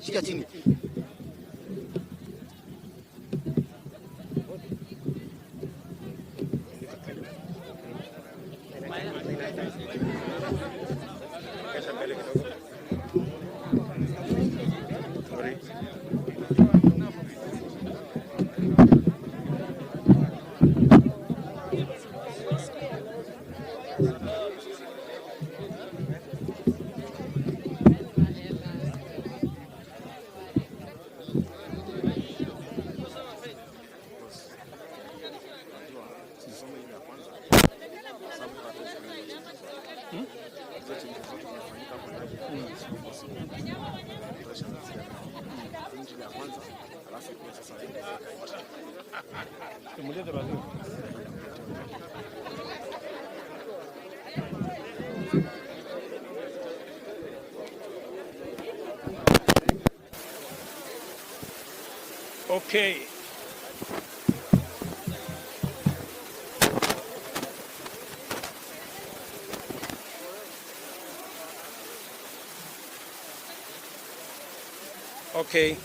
Shika chini. Okay. Okay.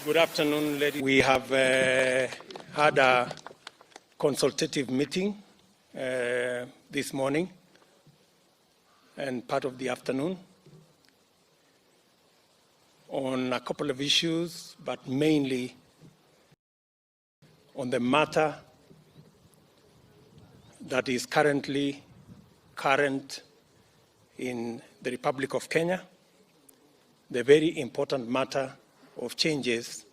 Good afternoon, ladies. We have had a consultative meeting this morning and part of the afternoon on a couple of issues, but mainly on the matter that is current in the Republic of Kenya, the very important matter of changes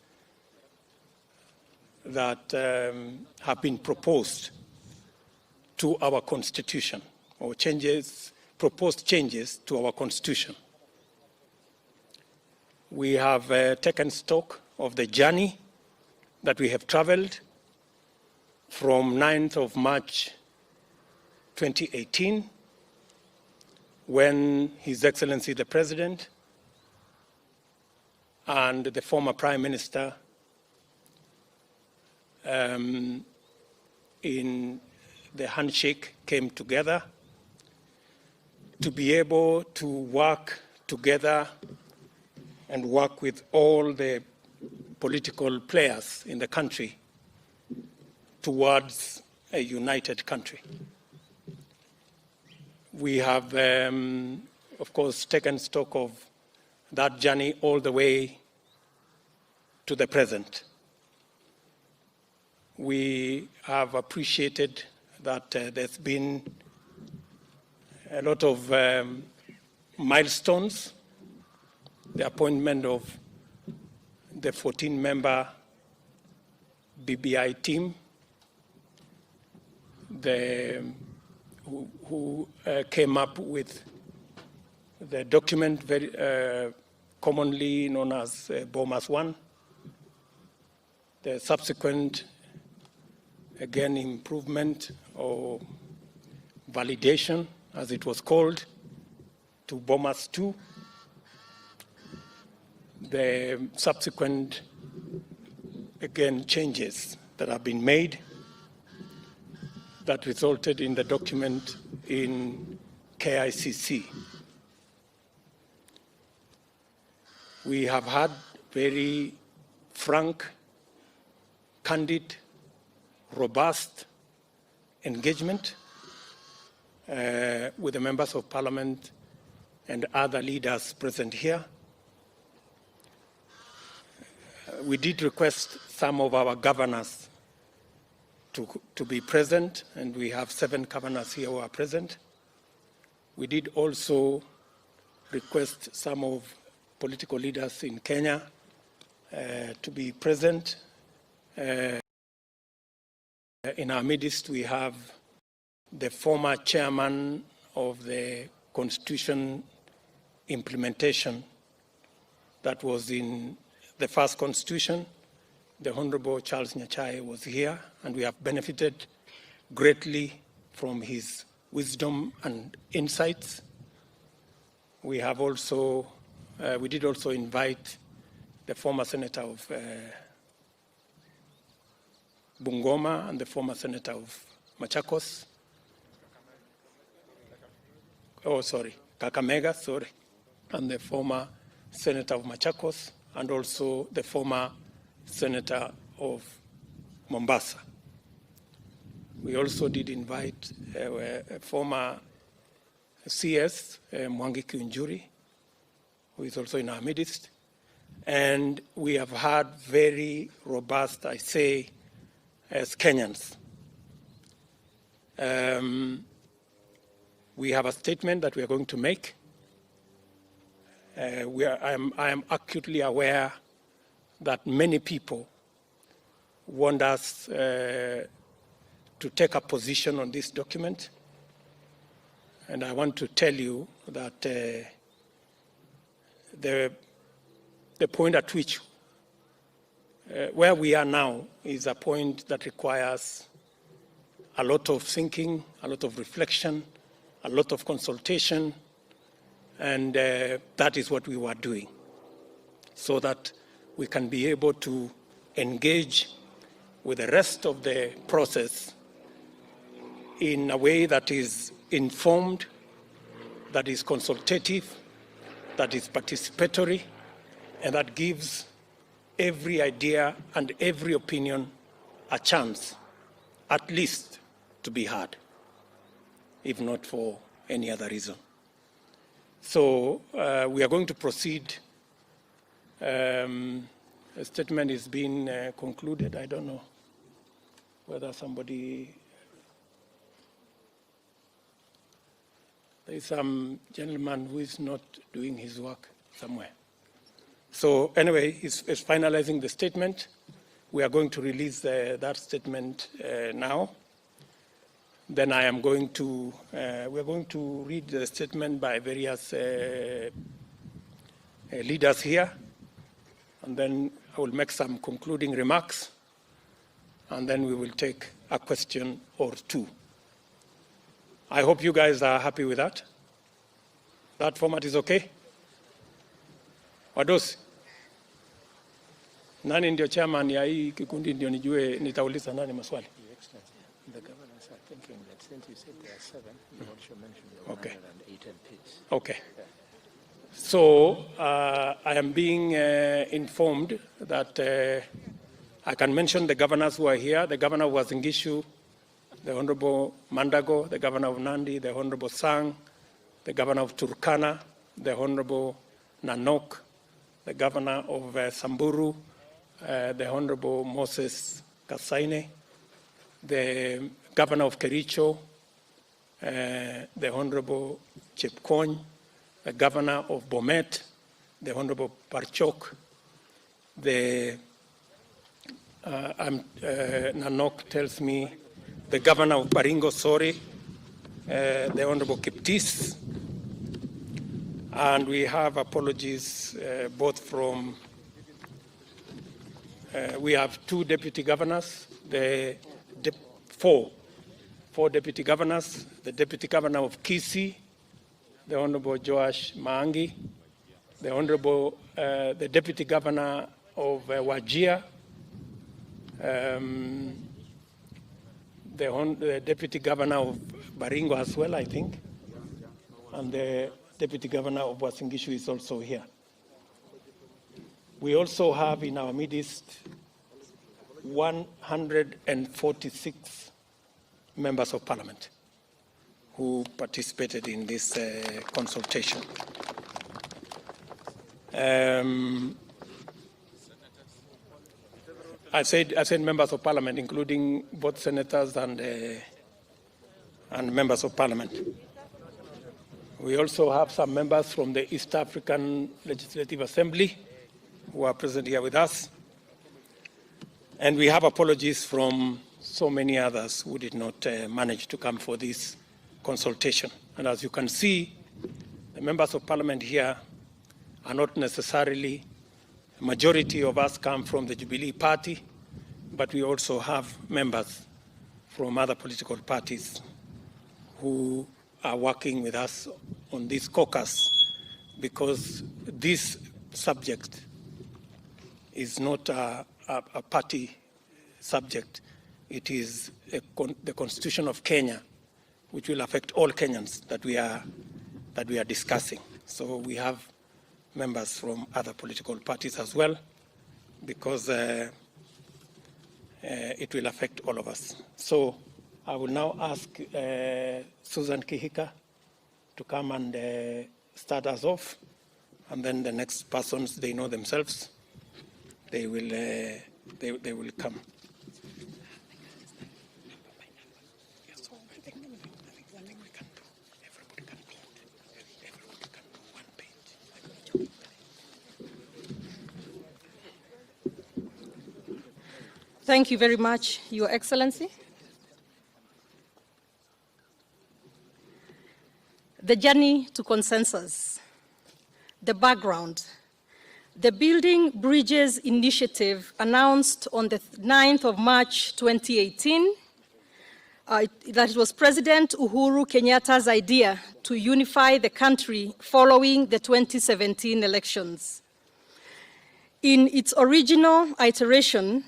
that have been proposed to our constitution, or proposed changes to our constitution. We have taken stock of the journey that we have traveled from 9th of March 2018, when His Excellency the President and the former Prime Minister in the handshake came together to be able to work together and work with all the political players in the country towards a united country. We have, of course, taken stock of that journey all the way to the present. We have appreciated that there's been a lot of milestones, the appointment of the 14-member BBI team, who came up with the document very commonly known as Bomas 1, the subsequent, again, improvement or validation, as it was called, to Bomas 2, the subsequent, again, changes that have been made that resulted in the document in KICC. We have had very frank, candid, robust engagement with the members of Parliament and other leaders present here. We did request some of our governors to be present, and we have 7 governors here who are present. We did also request some of political leaders in Kenya to be present. In our midst, we have the former chairman of the Constitution implementation that was in the first Constitution. The Honorable Charles Nyachai was here, and we have benefited greatly from his wisdom and insights. We have also, we did also invite the former senator of Bungoma and the former senator of Machakos. Kakamega, and the former senator of Machakos, and also the former senator of Mombasa. We also did invite a former CS, Mwangi Kiunjuri, who is also in our midst. And we have had very robust, I say, as Kenyans. We have a statement that we are going to make. I am acutely aware that many people want us to take a position on this document. And I want to tell you that the point at which where we are now is a point that requires a lot of thinking, a lot of reflection, a lot of consultation, and that is what we were doing, so that we can be able to engage with the rest of the process in a way that is informed, that is consultative, that is participatory, and that gives every idea and every opinion a chance, at least, to be heard, if not for any other reason. So we are going to proceed. A statement is being concluded. I don't know whether somebody... There is some gentleman who is not doing his work somewhere. So anyway, he's finalizing the statement. We are going to release that statement now. Then I am going to, we're going to read the statement by various leaders here, and then I will make some concluding remarks, and then we will take a question or two. I hope you guys are happy with that. That format is okay? Wadosi, nani ndio chairman ya hii kikundi ndio nijue nitauliza nani maswali? The governors are thinking that since you said there are 7, you also mentioned the Okay. 108 MPs. Okay. So I am being informed that I can mention the governors who are here. The governor of Uasin Gishu, the Honorable Mandago, the governor of Nandi, the Honorable Sang, the governor of Turkana, the Honorable Nanok, the governor of Samburu, the Honorable Moses Kasaine, the governor of Kericho, the Honorable Chepkony, the governor of Bomet, the Honorable Parchok, the Nanok tells me the governor of Baringo, the Honorable Kiptis, and we have apologies both from, we have 2 deputy governors, four deputy governors, the deputy governor of Kisii, the Honorable Joash Maangi, the deputy governor of Wajir, the deputy governor of Baringo as well, I think, and the deputy governor of Uasin Gishu is also here. We also have in our midst 146 members of parliament who participated in this consultation. I said members of parliament, including both senators and members of parliament. We also have some members from the East African Legislative Assembly who are present here with us. And we have apologies from so many others who did not manage to come for this consultation. And as you can see, the members of parliament here are not necessarily, a majority of us come from the Jubilee Party, but we also have members from other political parties who are working with us on this caucus, because this subject is not a party subject. it is the Constitution of Kenya, which will affect all Kenyans that we are discussing. So we have members from other political parties as well, because it will affect all of us. So I will now ask Susan Kihika to come and start us off, and then the next persons, they know themselves, they will come. Thank you very much, Your Excellency. The journey to consensus, the background. The Building Bridges initiative announced on the 9th of March 2018, that it was President Uhuru Kenyatta's idea to unify the country following the 2017 elections. In its original iteration,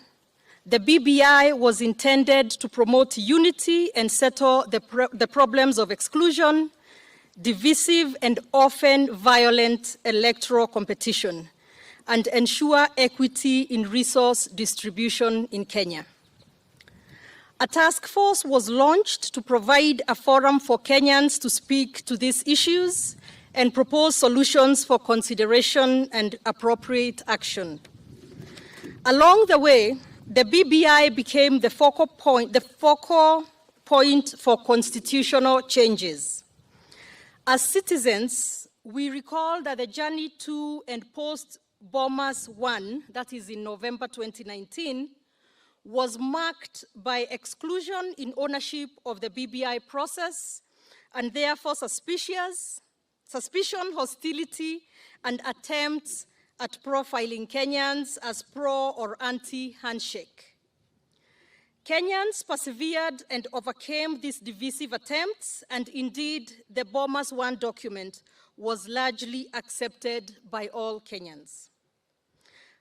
the BBI was intended to promote unity and settle the problems of exclusion, divisive and often violent electoral competition, and ensure equity in resource distribution in Kenya. A task force was launched to provide a forum for Kenyans to speak to these issues and propose solutions for consideration and appropriate action. Along the way, the BBI became the focal point for constitutional changes. As citizens, we recall that the journey to and Post-Bomas 1, that is in November 2019, was marked by exclusion in ownership of the BBI process, and therefore suspicion, hostility, and attempts at profiling Kenyans as pro or anti-handshake. Kenyans persevered and overcame these divisive attempts, and indeed, the Bomas 1 document was largely accepted by all Kenyans.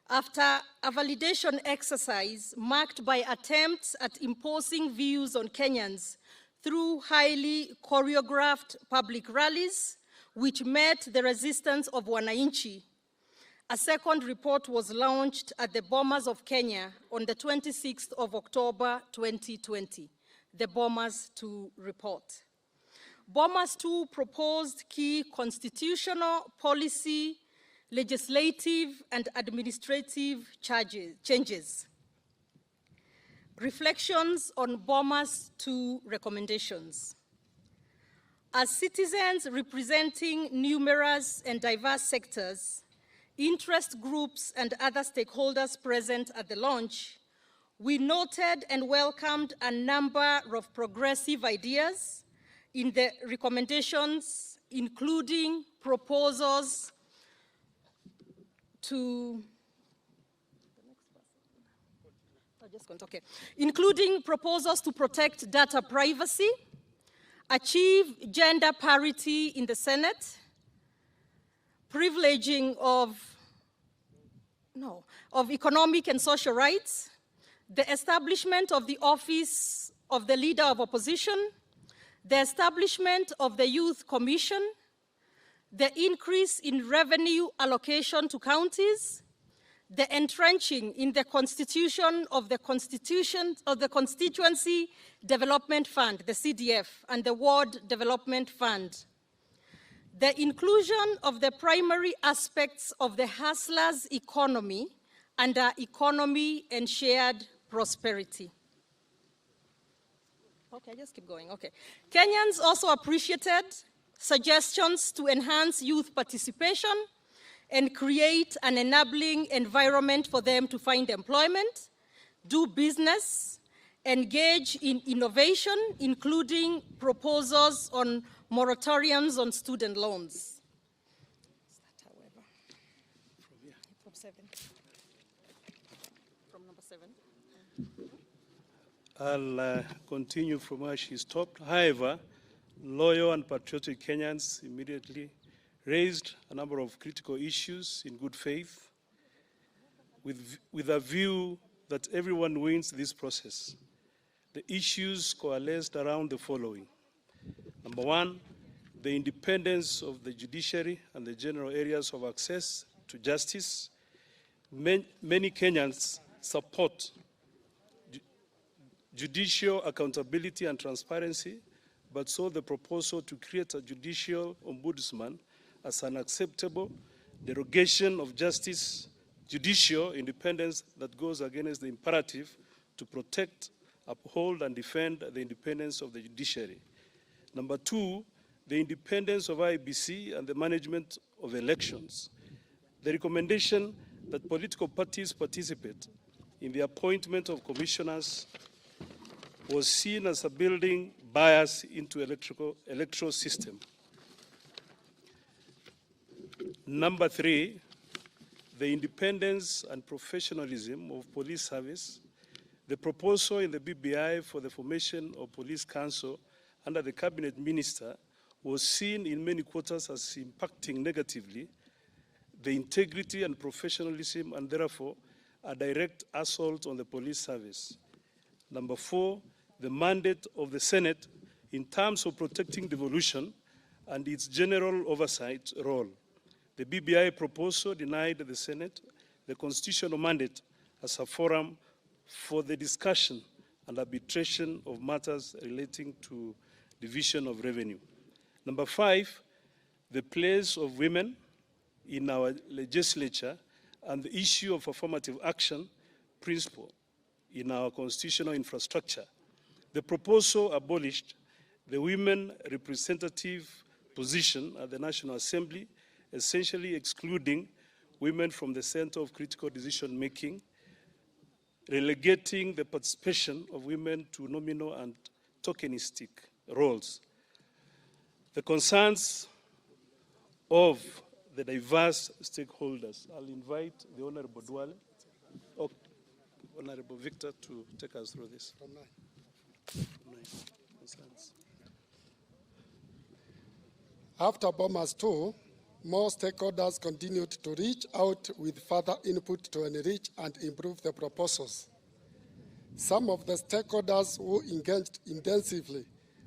After a validation exercise marked by attempts at imposing views on Kenyans through highly choreographed public rallies, which met the resistance of wananchi, a second report was launched at the Bomas of Kenya on the 26th of October 2020, the Bomas 2 report. Bomas 2 proposed key constitutional, policy, legislative, and administrative changes. Reflections on Bomas 2 recommendations. As citizens representing numerous and diverse sectors, interest groups, and other stakeholders present at the launch, we noted and welcomed a number of progressive ideas in the recommendations, including proposals to protect data privacy, achieve gender parity in the Senate, privileging of economic and social rights, the establishment of the office of the leader of opposition, the establishment of the Youth Commission, the increase in revenue allocation to counties, the entrenching in the constitution of the Constituency Development Fund, the CDF, and the Ward Development Fund, the inclusion of the primary aspects of the hustler's economy under economy and shared prosperity. Okay, just keep going, okay. Kenyans also appreciated suggestions to enhance youth participation and create an enabling environment for them to find employment, do business, engage in innovation, including proposals on moratoriums on student loans. From number 7. I'll continue from where she stopped. However, loyal and patriotic Kenyans immediately raised a number of critical issues in good faith with a view that everyone wins this process. the issues coalesced around the following. Number one, the independence of the judiciary and the general areas of access to justice. Many Kenyans support judicial accountability and transparency, but saw the proposal to create a judicial ombudsman as an acceptable derogation of judicial independence that goes against the imperative to protect, uphold, and defend the independence of the judiciary. Number two, the independence of IEBC and the management of elections. The recommendation that political parties participate in the appointment of commissioners was seen as a building bias into electoral system. Number three, the independence and professionalism of police service. The proposal in the BBI for the formation of police council under the cabinet minister was seen in many quarters as impacting negatively the integrity and professionalism, and therefore a direct assault on the police service. Number four, the mandate of the Senate in terms of protecting devolution and its general oversight role. The BBI proposal denied the Senate the constitutional mandate as a forum for the discussion and arbitration of matters relating to division of revenue. Number five, the place of women in our legislature and the issue of affirmative action principle in our constitutional infrastructure. The proposal abolished the women representative position at the National Assembly, essentially excluding women from the center of critical decision making, relegating the participation of women to nominal and tokenistic roles. The concerns of the diverse stakeholders. I'll invite the Honorable Duale, or Honorable Victor, to take us through this. Concerns. After Bomas 2, more stakeholders continued to reach out with further input to enrich and improve the proposals. Some of the stakeholders who engaged intensively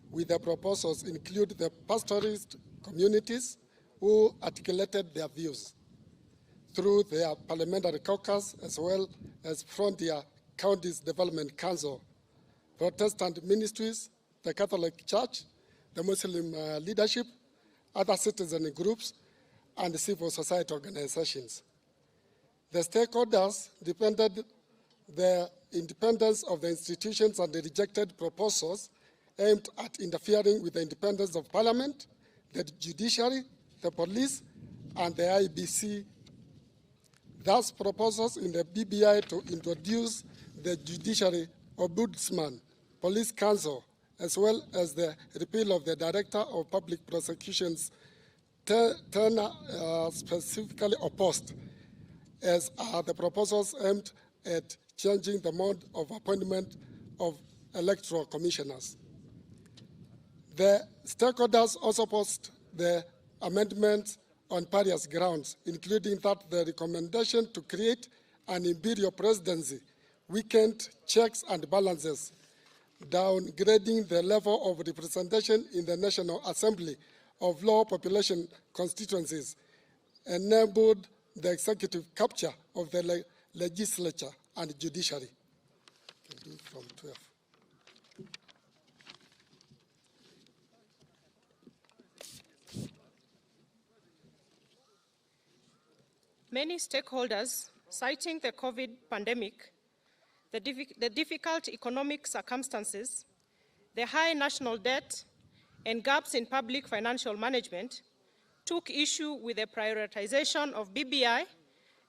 with the proposals include the pastoralist communities who articulated their views through their parliamentary caucus as well as Frontier Counties Development Council, Protestant ministries, the Catholic Church, the Muslim leadership, other citizen groups, and civil society organizations. The stakeholders defended the independence of the institutions and rejected proposals aimed at interfering with the independence of Parliament, the judiciary, the police, and the IEBC. Thus, proposals in the BBI to introduce the judiciary ombudsman, police council, as well as the repeal of the Director of Public Prosecutions, Turner specifically opposed, as are the proposals aimed at changing the mode of appointment of electoral commissioners. The stakeholders also opposed the amendments on various grounds, including that the recommendation to create an imperial presidency weakened checks and balances, downgrading the level of representation in the National Assembly of low population constituencies, enabled the executive capture of the legislature and judiciary. From 12. Many stakeholders, citing the COVID pandemic, the difficult economic circumstances, the high national debt, and gaps in public financial management, took issue with the prioritization of BBI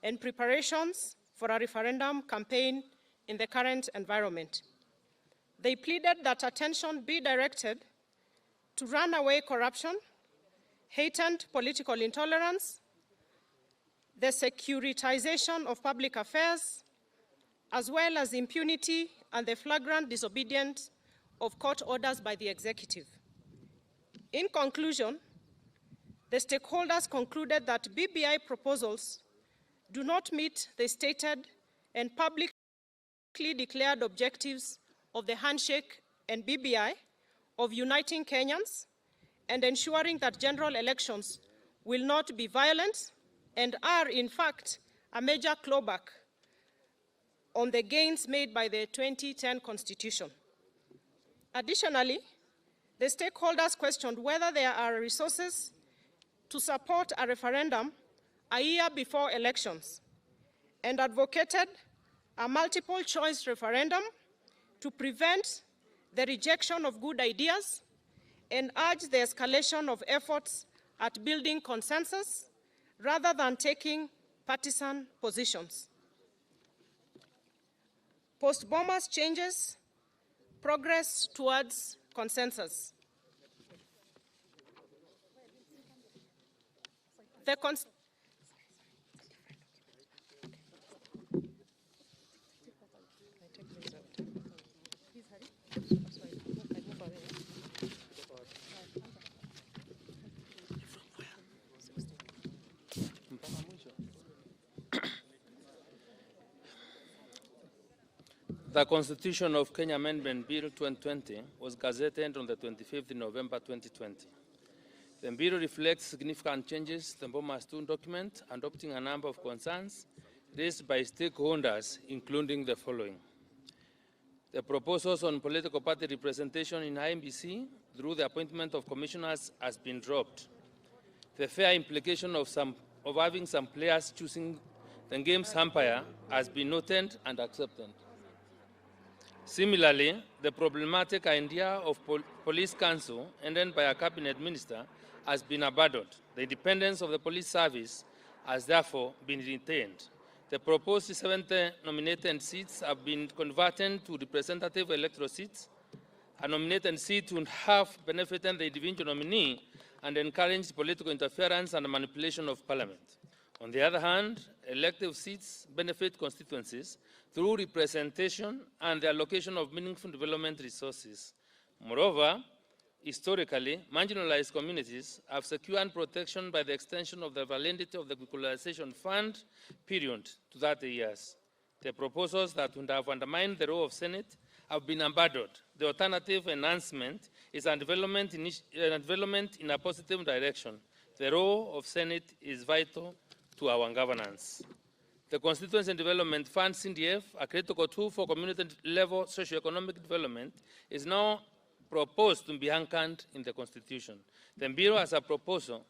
and preparations for a referendum campaign in the current environment. They pleaded that attention be directed to runaway corruption, heightened political intolerance, the securitization of public affairs, as well as impunity and the flagrant disobedience of court orders by the executive. In conclusion, the stakeholders concluded that BBI proposals do not meet the stated and publicly declared objectives of the handshake and BBI, of uniting Kenyans and ensuring that general elections will not be violent and are, in fact, a major clawback on the gains made by the 2010 Constitution. Additionally, the stakeholders questioned whether there are resources to support a referendum a year before elections and advocated a multiple choice referendum to prevent the rejection of good ideas and urged the escalation of efforts at building consensus rather than taking partisan positions. Post-Bomas changes progress towards consensus. The Constitution of Kenya Amendment Bill 2020 was gazetted on the 25th November 2020. The bill reflects significant changes to the Bomas 2 document, adopting a number of concerns raised by stakeholders, including the following. The proposals on political party representation in IMBC through the appointment of commissioners has been dropped. The fair implication of having some players choosing the game's umpire has been noted and accepted. Similarly, the problematic idea of police council, ended by a cabinet minister, has been abandoned. The independence of the police service has therefore been retained. The proposed 70 nominated seats have been converted to representative electoral seats. A nominated seat would have benefited the individual nominee and encouraged political interference and manipulation of parliament. On the other hand, elective seats benefit constituencies through representation and the allocation of meaningful development resources. Moreover, historically, marginalized communities have secured protection by the extension of the validity of the equalization fund period to 30 years. The proposals that would have undermined the role of Senate have been abandoned. The alternative enhancement is a development in a positive direction. The role of Senate is vital to our governance. The Constituency and Development Fund, CDF, a critical tool for community-level socioeconomic development, is now proposed to be anchored in the Constitution. The Bureau has a proposal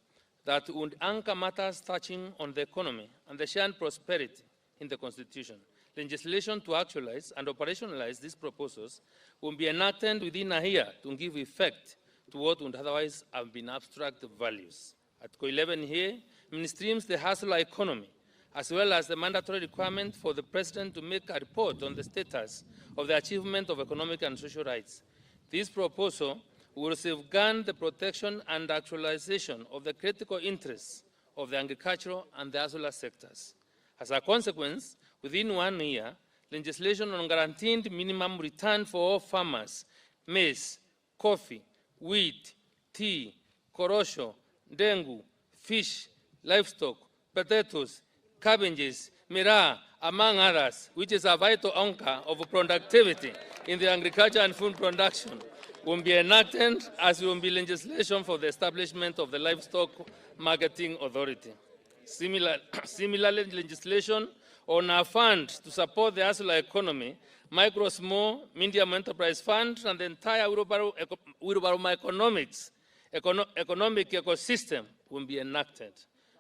that would anchor matters touching on the economy and the shared prosperity in the Constitution. Legislation to actualize and operationalize these proposals will be enacted within a year to give effect to what would otherwise have been abstract values. Article 11 here mainstreams the hustler economy, as well as the mandatory requirement for the President to make a report on the status of the achievement of economic and social rights. This proposal will safeguard the protection and actualization of the critical interests of the agricultural and the hustler sectors. As a consequence, within 1 year, legislation on guaranteed minimum return for all farmers, maize, coffee, wheat, tea, korosho, dengu, fish, livestock, potatoes, cabbages, miraa, among others, which is a vital anchor of productivity in the agriculture and food production, will be enacted as will be legislation for the establishment of the Livestock Marketing Authority. Similarly, legislation on a fund to support the hustler economy, micro, small, medium enterprise fund, and the entire wheelbarrow economic ecosystem will be enacted.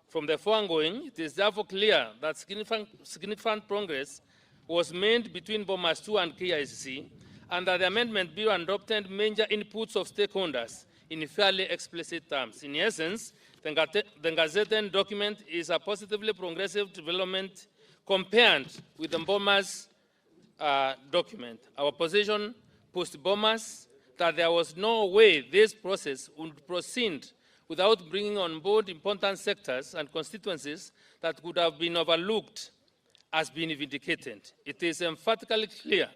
From the foregoing, it is therefore clear that significant progress was made between Bomas 2 and KICC, and that the amendment bill adopted major inputs of stakeholders in fairly explicit terms. In essence, the gazetted document is a positively progressive development compared with the Bomas document. Our position post-Bomas that there was no way this process would proceed without bringing on board important sectors and constituencies that could have been overlooked has been vindicated. It is emphatically clear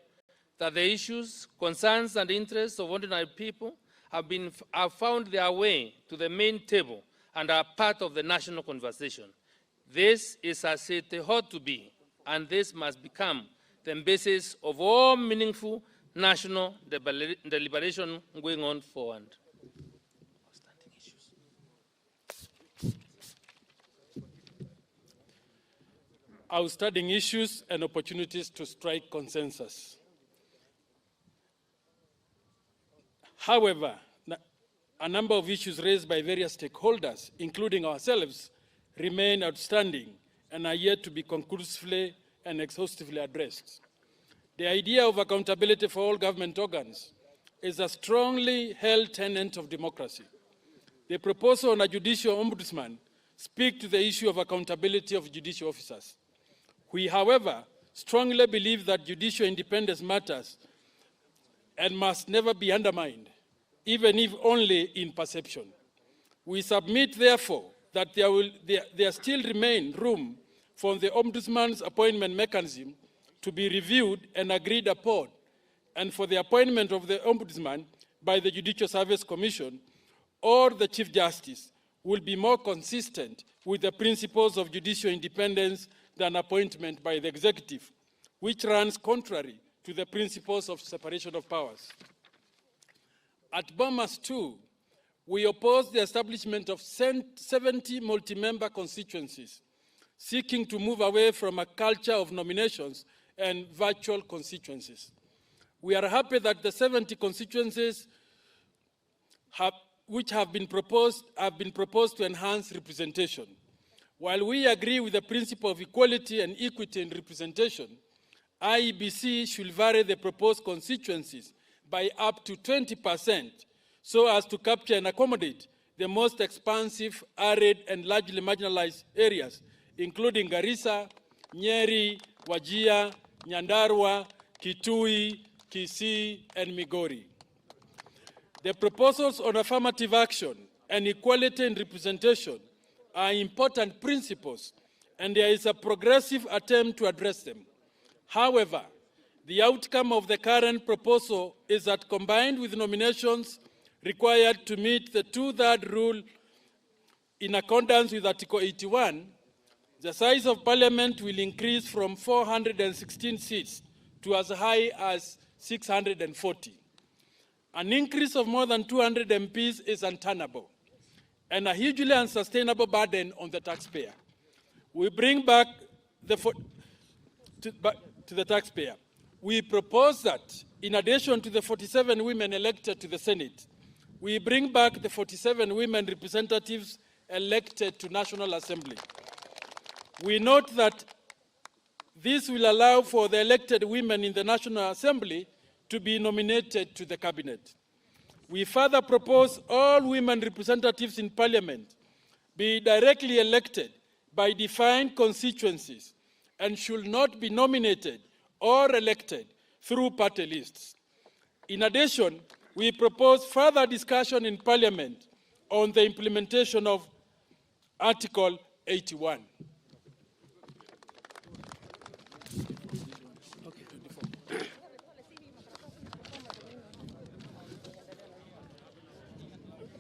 that the issues, concerns, and interests of ordinary people have found their way to the main table and are part of the national conversation. This is as it ought to be, and this must become the basis of all meaningful national deliberation going on forward. Outstanding issues and opportunities to strike consensus. However, a number of issues raised by various stakeholders, including ourselves, remain outstanding and are yet to be conclusively and exhaustively addressed. The idea of accountability for all government organs is a strongly held tenet of democracy. The proposal on a judicial ombudsman speaks to the issue of accountability of judicial officers. We, however, strongly believe that judicial independence matters and must never be undermined, even if only in perception. We submit, therefore, that there still remain room for the Ombudsman's appointment mechanism to be reviewed and agreed upon, and for the appointment of the Ombudsman by the Judicial Service Commission or the Chief Justice will be more consistent with the principles of judicial independence than appointment by the executive, which runs contrary to the principles of separation of powers. At Bomas too, we oppose the establishment of 70 multi-member constituencies, seeking to move away from a culture of nominations and virtual constituencies. We are happy that the 70 constituencies which have been proposed to enhance representation. While we agree with the principle of equality and equity in representation, IEBC should vary the proposed constituencies by up to 20% so as to capture and accommodate the most expansive, arid, and largely marginalized areas, including Garissa, Nyeri, Wajir, Nyandarua, Kitui, Kisii, and Migori. The proposals on affirmative action and equality in representation are important principles, and there is a progressive attempt to address them. However, the outcome of the current proposal is that combined with nominations required to meet the two-thirds rule in accordance with Article 81, the size of Parliament will increase from 416 seats to as high as 640. An increase of more than 200 MPs is untenable and a hugely unsustainable burden on the taxpayer. We bring back to the taxpayer. We propose that, in addition to the 47 women elected to the Senate, we bring back the 47 women representatives elected to National Assembly. We note that this will allow for the elected women in the National Assembly to be nominated to the cabinet. We further propose all women representatives in Parliament be directly elected by defined constituencies and should not be nominated or elected through party lists. In addition, we propose further discussion in Parliament on the implementation of Article 81.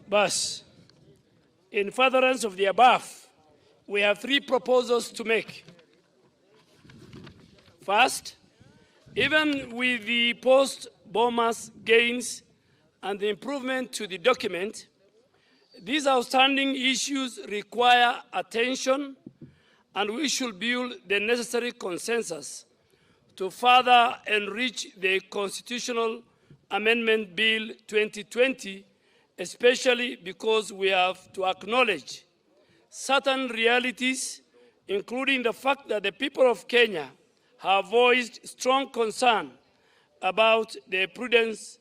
Thus, in furtherance of the above, we have three proposals to make. First, even with the post-Bomas gains and the improvement to the document, these outstanding issues require attention, and we should build the necessary consensus to further enrich the Constitutional Amendment Bill 2020, especially because we have to acknowledge certain realities, including the fact that the people of Kenya have voiced strong concern about the prudence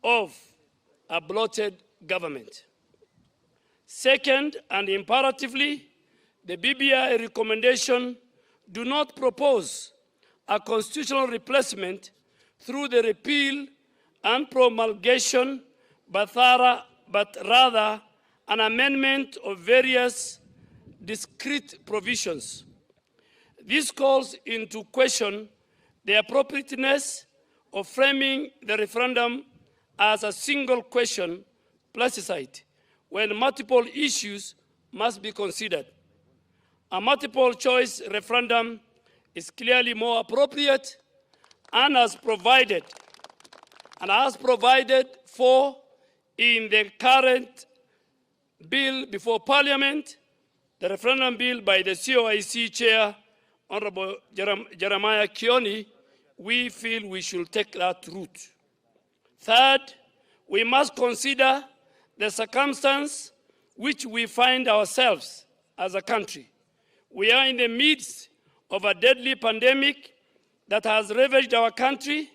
of a bloated government. Second, and imperatively, the BBI recommendation do not propose a constitutional replacement through the repeal and promulgation, but rather an amendment of various discrete provisions. This calls into question the appropriateness of framing the referendum as a single question, plebiscite, when multiple issues must be considered. A multiple choice referendum is clearly more appropriate and has provided And as provided for in the current bill before Parliament, the referendum bill by the COIC Chair, Honorable Jeremiah Kioni, we feel we should take that route. Third, we must consider the circumstance which we find ourselves as a country. We are in the midst of a deadly pandemic that has ravaged our country,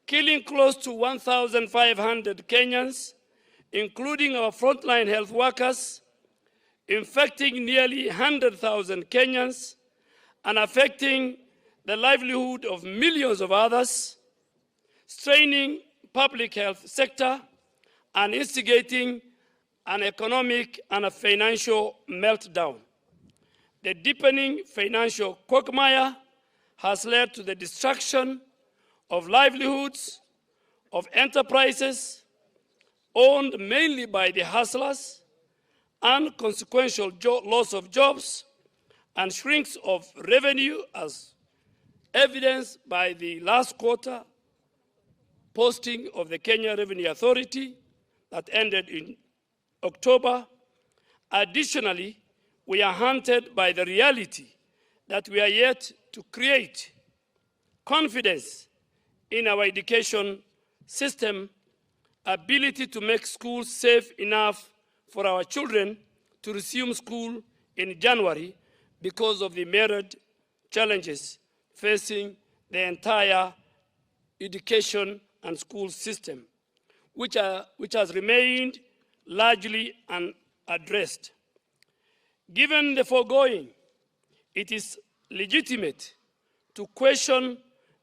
killing close to 1,500 Kenyans, including our frontline health workers, infecting nearly 100,000 Kenyans, and affecting the livelihood of millions of others, straining public health sector, and instigating an economic and a financial meltdown. The deepening financial quagmire has led to the destruction of livelihoods, of enterprises owned mainly by the hustlers, and consequential loss of jobs and shrinks of revenue, as evidenced by the last quarter posting of the Kenya Revenue Authority that ended in October. Additionally, we are haunted by the reality that we are yet to create confidence in our education system, ability to make schools safe enough for our children to resume school in January because of the myriad challenges facing the entire education and school system, which has remained largely unaddressed. Given the foregoing, it is legitimate to question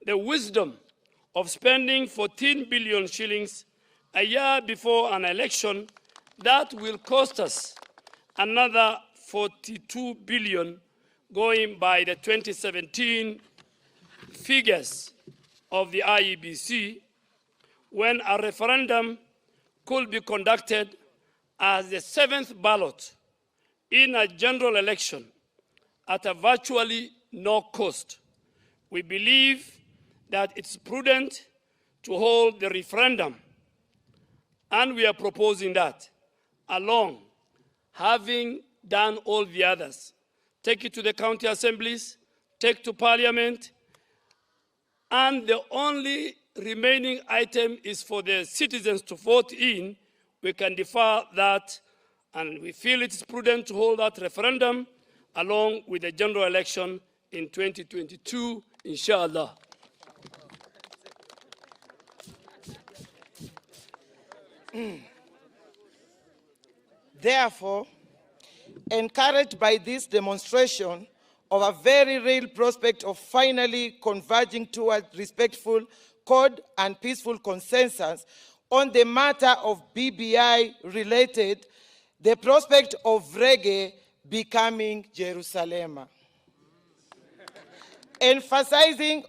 the wisdom of spending 14 billion shillings a year before an election that will cost us another 42 billion going by the 2017 figures of the IEBC, when a referendum could be conducted as the seventh ballot in a general election at a virtually no cost. We believe that it's prudent to hold the referendum, and we are proposing that along, having done all the others. Take it to the county assemblies, take to Parliament, and the only remaining item is for the citizens to vote in. We can defer that, and we feel it is prudent to hold that referendum along with the general election in 2022, inshallah. Therefore, encouraged by this demonstration of a very real prospect of finally converging towards respectful, code and peaceful consensus on the matter of BBI related, the prospect of reggae becoming Jerusalem. Emphasizing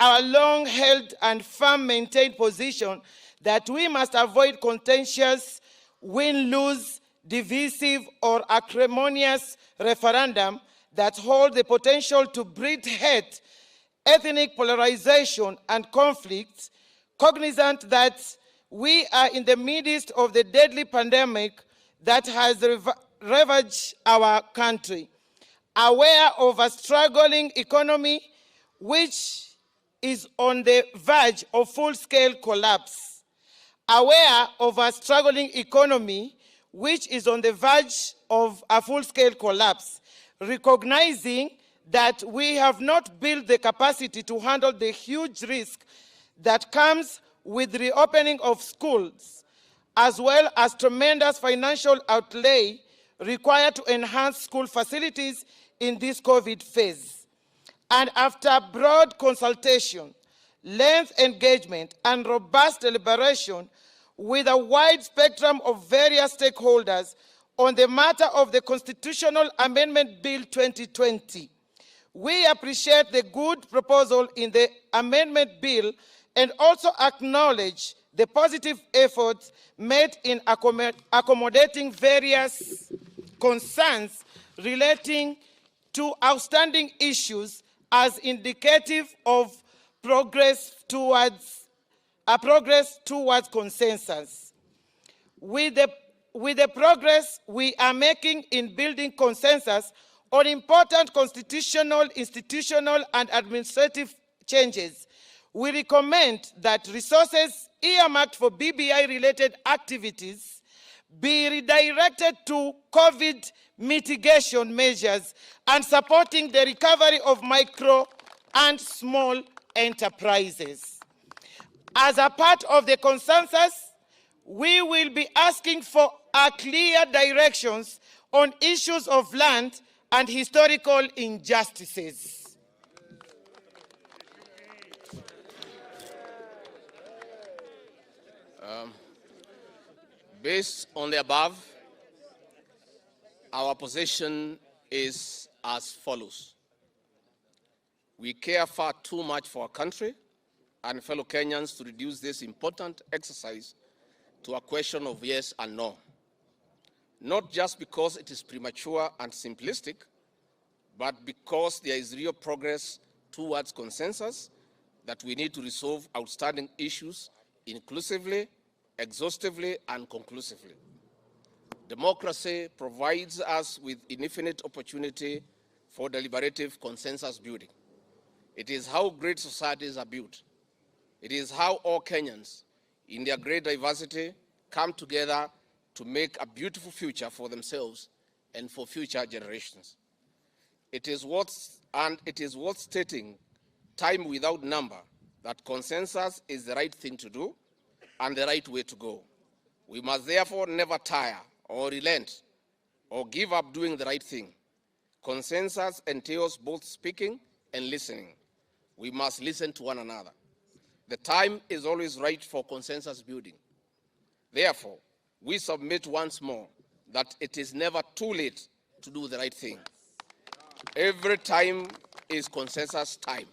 our long-held and firm-maintained position that we must avoid contentious, win-lose, divisive, or acrimonious referendum that hold the potential to breed hate, ethnic polarization, and conflicts, cognizant that we are in the midst of the deadly pandemic that has ravaged our country, aware of a struggling economy which is on the verge of full-scale collapse, aware of a struggling economy which is on the verge of a full-scale collapse, recognizing that we have not built the capacity to handle the huge risk that comes with the reopening of schools, as well as tremendous financial outlay required to enhance school facilities in this COVID phase. And after broad consultation, length engagement, and robust deliberation with a wide spectrum of various stakeholders on the matter of the Constitutional Amendment Bill 2020, we appreciate the good proposal in the amendment bill and also acknowledge the positive efforts made in accommodating various concerns relating to outstanding issues as indicative of progress towards consensus. With the progress we are making in building consensus on important constitutional, institutional, and administrative changes, we recommend that resources earmarked for BBI-related activities be redirected to COVID mitigation measures and supporting the recovery of micro and small enterprises. As a part of the consensus, we will be asking for clear directions on issues of land and historical injustices. Based on the above, our position is as follows. We care far too much for our country and fellow Kenyans to reduce this important exercise to a question of yes and no. Not just because it is premature and simplistic, but because there is real progress towards consensus that we need to resolve outstanding issues inclusively, exhaustively, and conclusively. Democracy provides us with infinite opportunity for deliberative consensus building. It is how great societies are built. It is how all Kenyans, in their great diversity, come together to make a beautiful future for themselves and for future generations. It is worth stating, time without number, that consensus is the right thing to do and the right way to go. We must therefore never tire or relent or give up doing the right thing. Consensus entails both speaking and listening. We must listen to one another. The time is always right for consensus building. Therefore, we submit once more that it is never too late to do the right thing. Every time is consensus time.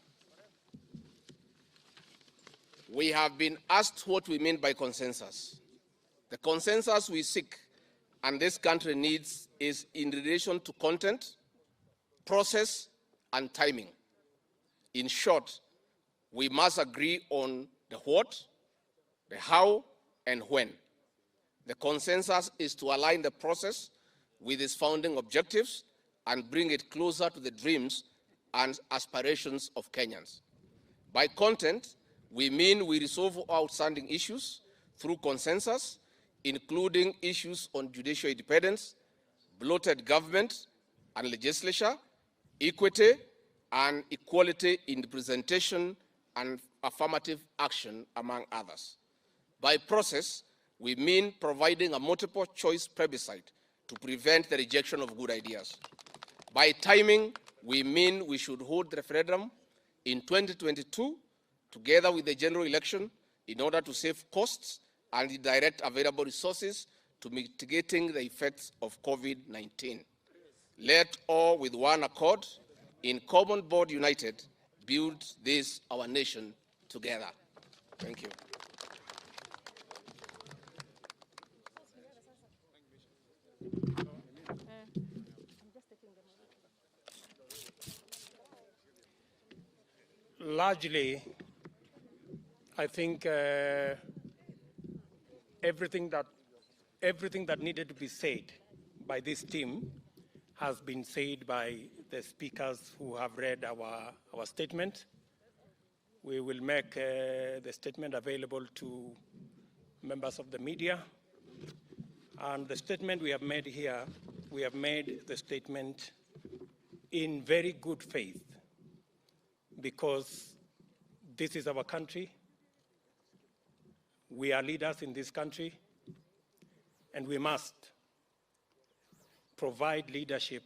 We have been asked what we mean by consensus. The consensus we seek and this country needs is in relation to content, process, and timing. In short, we must agree on the what, the how, and when. The consensus is to align the process with its founding objectives and bring it closer to the dreams and aspirations of Kenyans. By content, we mean we resolve outstanding issues through consensus, including issues on judicial independence, bloated government and legislature, equity, and equality in representation and affirmative action, among others. By process, we mean providing a multiple choice plebiscite to prevent the rejection of good ideas. By timing, we mean we should hold the referendum in 2022 together with the general election in order to save costs and direct available resources to mitigating the effects of COVID-19. Let all with one accord, in common board united, build this, our nation, together. Thank you. Largely, I think everything that needed to be said by this team has been said by the speakers who have read our statement. We will make the statement available to members of the media. And the statement we have made here, we have made the statement in very good faith, because this is our country. We are leaders in this country, and we must provide leadership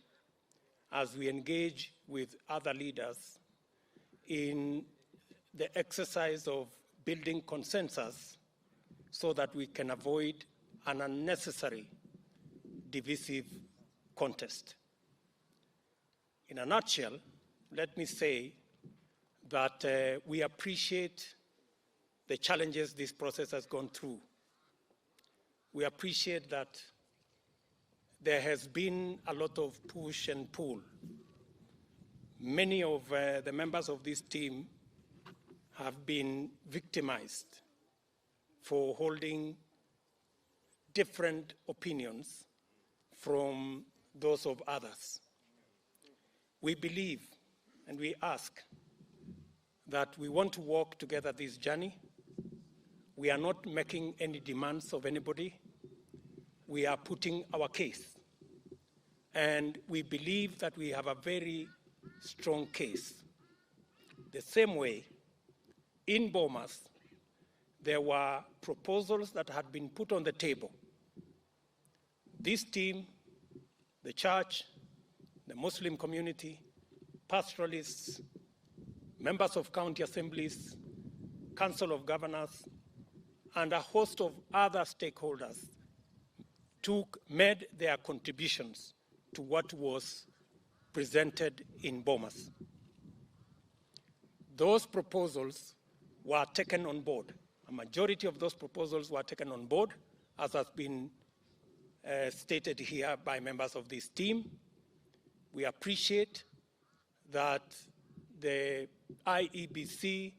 as we engage with other leaders in the exercise of building consensus so that we can avoid an unnecessary divisive contest. In a nutshell, let me say that we appreciate the challenges this process has gone through. We appreciate that there has been a lot of push and pull. Many of the members of this team have been victimized for holding different opinions from those of others. We believe and we ask that we want to walk together this journey. We are not making any demands of anybody. We are putting our case. And we believe that we have a very strong case. The same way, in Bomas, there were proposals that had been put on the table. This team, the church, the Muslim community, pastoralists, members of county assemblies, council of governors, and a host of other stakeholders made their contributions to what was presented in Bomas. Those proposals were taken on board. A majority of those proposals were taken on board, as has been stated here by members of this team. We appreciate that the IEBC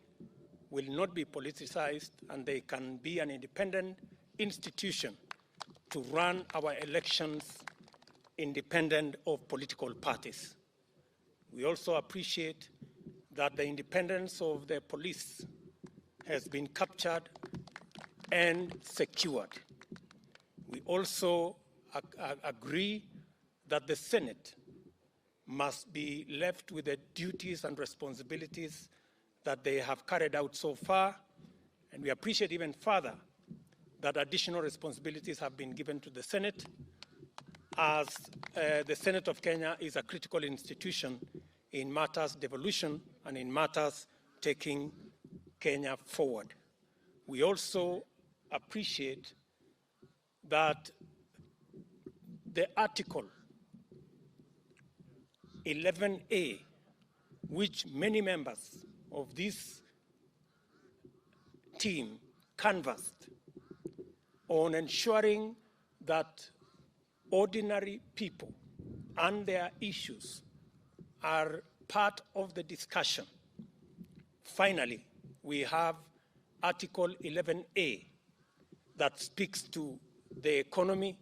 will not be politicized and they can be an independent institution to run our elections independent of political parties. We also appreciate that the independence of the police has been captured and secured. We also agree that the Senate must be left with the duties and responsibilities that they have carried out so far, and we appreciate even further that additional responsibilities have been given to the Senate, as the Senate of Kenya is a critical institution in matters devolution and in matters taking Kenya forward. We also appreciate that the Article 11A, which many members of this team canvassed on ensuring that ordinary people and their issues are part of the discussion. Finally, we have Article 11A that speaks to the economy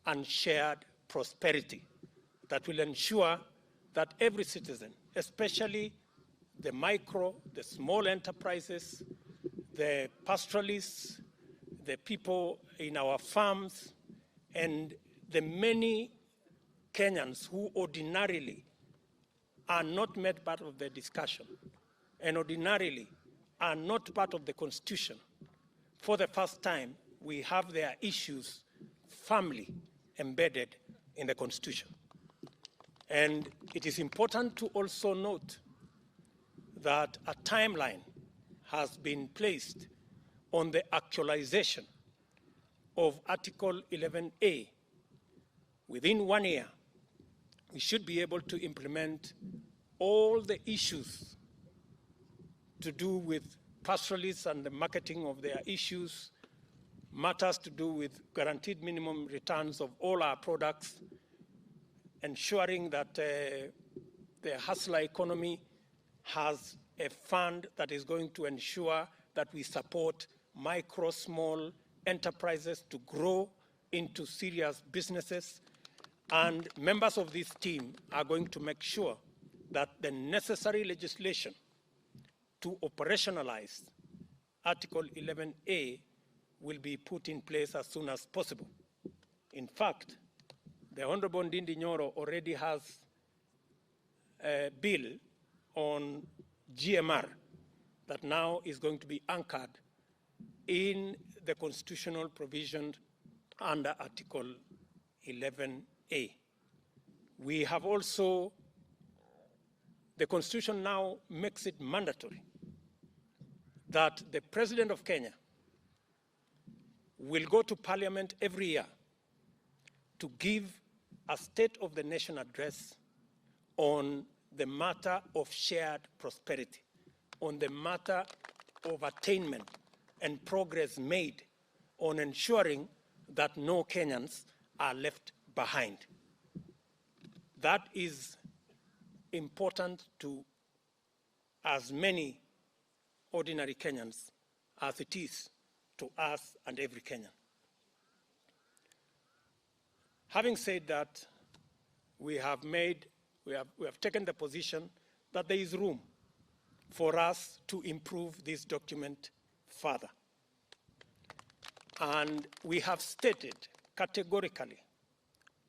and shared prosperity that will ensure that every citizen, especially the micro, the small enterprises, the pastoralists, the people in our farms, and the many Kenyans who ordinarily are not made part of the discussion and ordinarily are not part of the Constitution. For the first time, we have their issues firmly embedded in the Constitution. And it is important to also note that a timeline has been placed on the actualization of Article 11A. Within 1 year, we should be able to implement all the issues to do with pastoralists and the marketing of their issues, matters to do with guaranteed minimum returns of all our products, ensuring that the hustler economy has a fund that is going to ensure that we support micro, small enterprises to grow into serious businesses. And members of this team are going to make sure that the necessary legislation to operationalize Article 11A will be put in place as soon as possible. In fact, the Honorable Ndindi Nyoro already has a bill on GMR that now is going to be anchored in the constitutional provision under Article 11A. We have also, the Constitution now makes it mandatory that the President of Kenya will go to Parliament every year to give a State of the Nation address on the matter of shared prosperity, on the matter of attainment and progress made on ensuring that no Kenyans are left behind. That is important to as many ordinary Kenyans as it is to us and every Kenyan. Having said that, we have taken the position that there is room for us to improve this document further. And we have stated categorically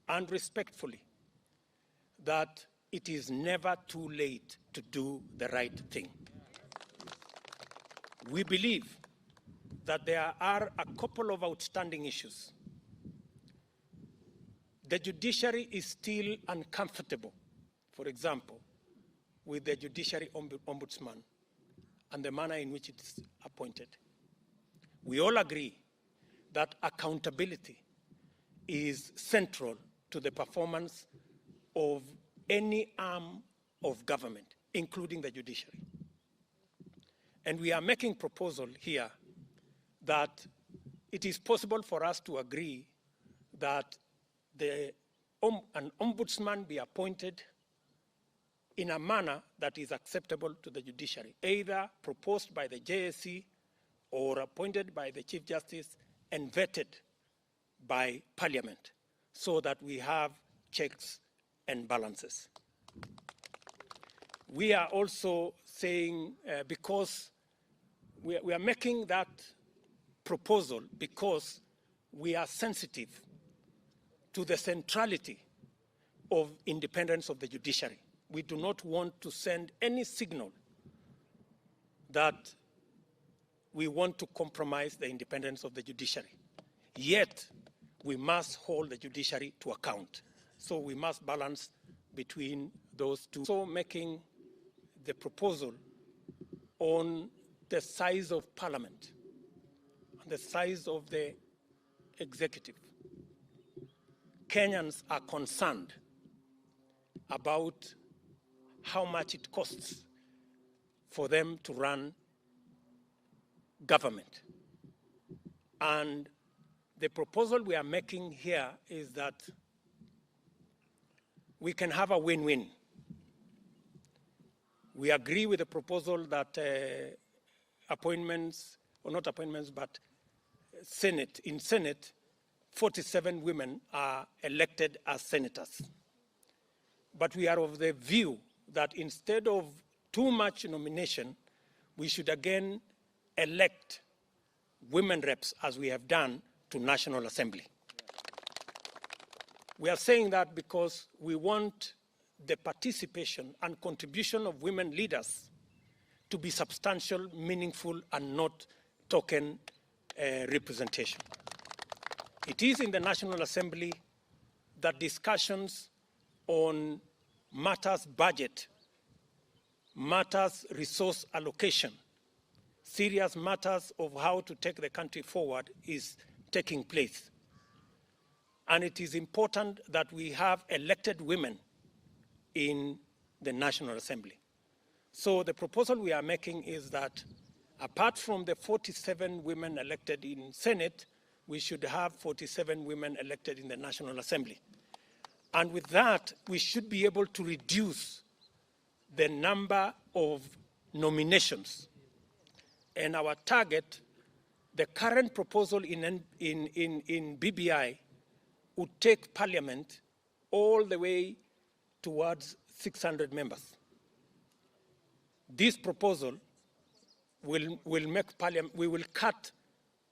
and respectfully that it is never too late to do the right thing. We believe that there are a couple of outstanding issues. The judiciary is still uncomfortable, for example, with the judiciary ombudsman and the manner in which it is appointed. We all agree that accountability is central to the performance of any arm of government, including the judiciary. And we are making proposal here that it is possible for us to agree that an ombudsman be appointed in a manner that is acceptable to the judiciary, either proposed by the JSC or appointed by the Chief Justice and vetted by Parliament, so that we have checks and balances. We are also saying, because we are making that proposal because we are sensitive to the centrality of independence of the judiciary. We do not want to send any signal that we want to compromise the independence of the judiciary. Yet, we must hold the judiciary to account. So we must balance between those two. So making the proposal on the size of Parliament and the size of the executive. Kenyans are concerned about how much it costs for them to run government. And the proposal we are making here is that we can have a win-win. We agree with the proposal that appointments, or not appointments, but in Senate, 47 women are elected as senators. But we are of the view that instead of too much nomination, we should again elect women reps, as we have done to National Assembly. We are saying that because we want the participation and contribution of women leaders to be substantial, meaningful, and not token representation. It is in the National Assembly that discussions on matters budget, matters resource allocation, serious matters of how to take the country forward is taking place. And it is important that we have elected women in the National Assembly. So the proposal we are making is that apart from the 47 women elected in Senate, we should have 47 women elected in the National Assembly. And with that, we should be able to reduce the number of nominations. And our target, the current proposal in BBI, would take Parliament all the way towards 600 members. This proposal will make Parliament, we will cut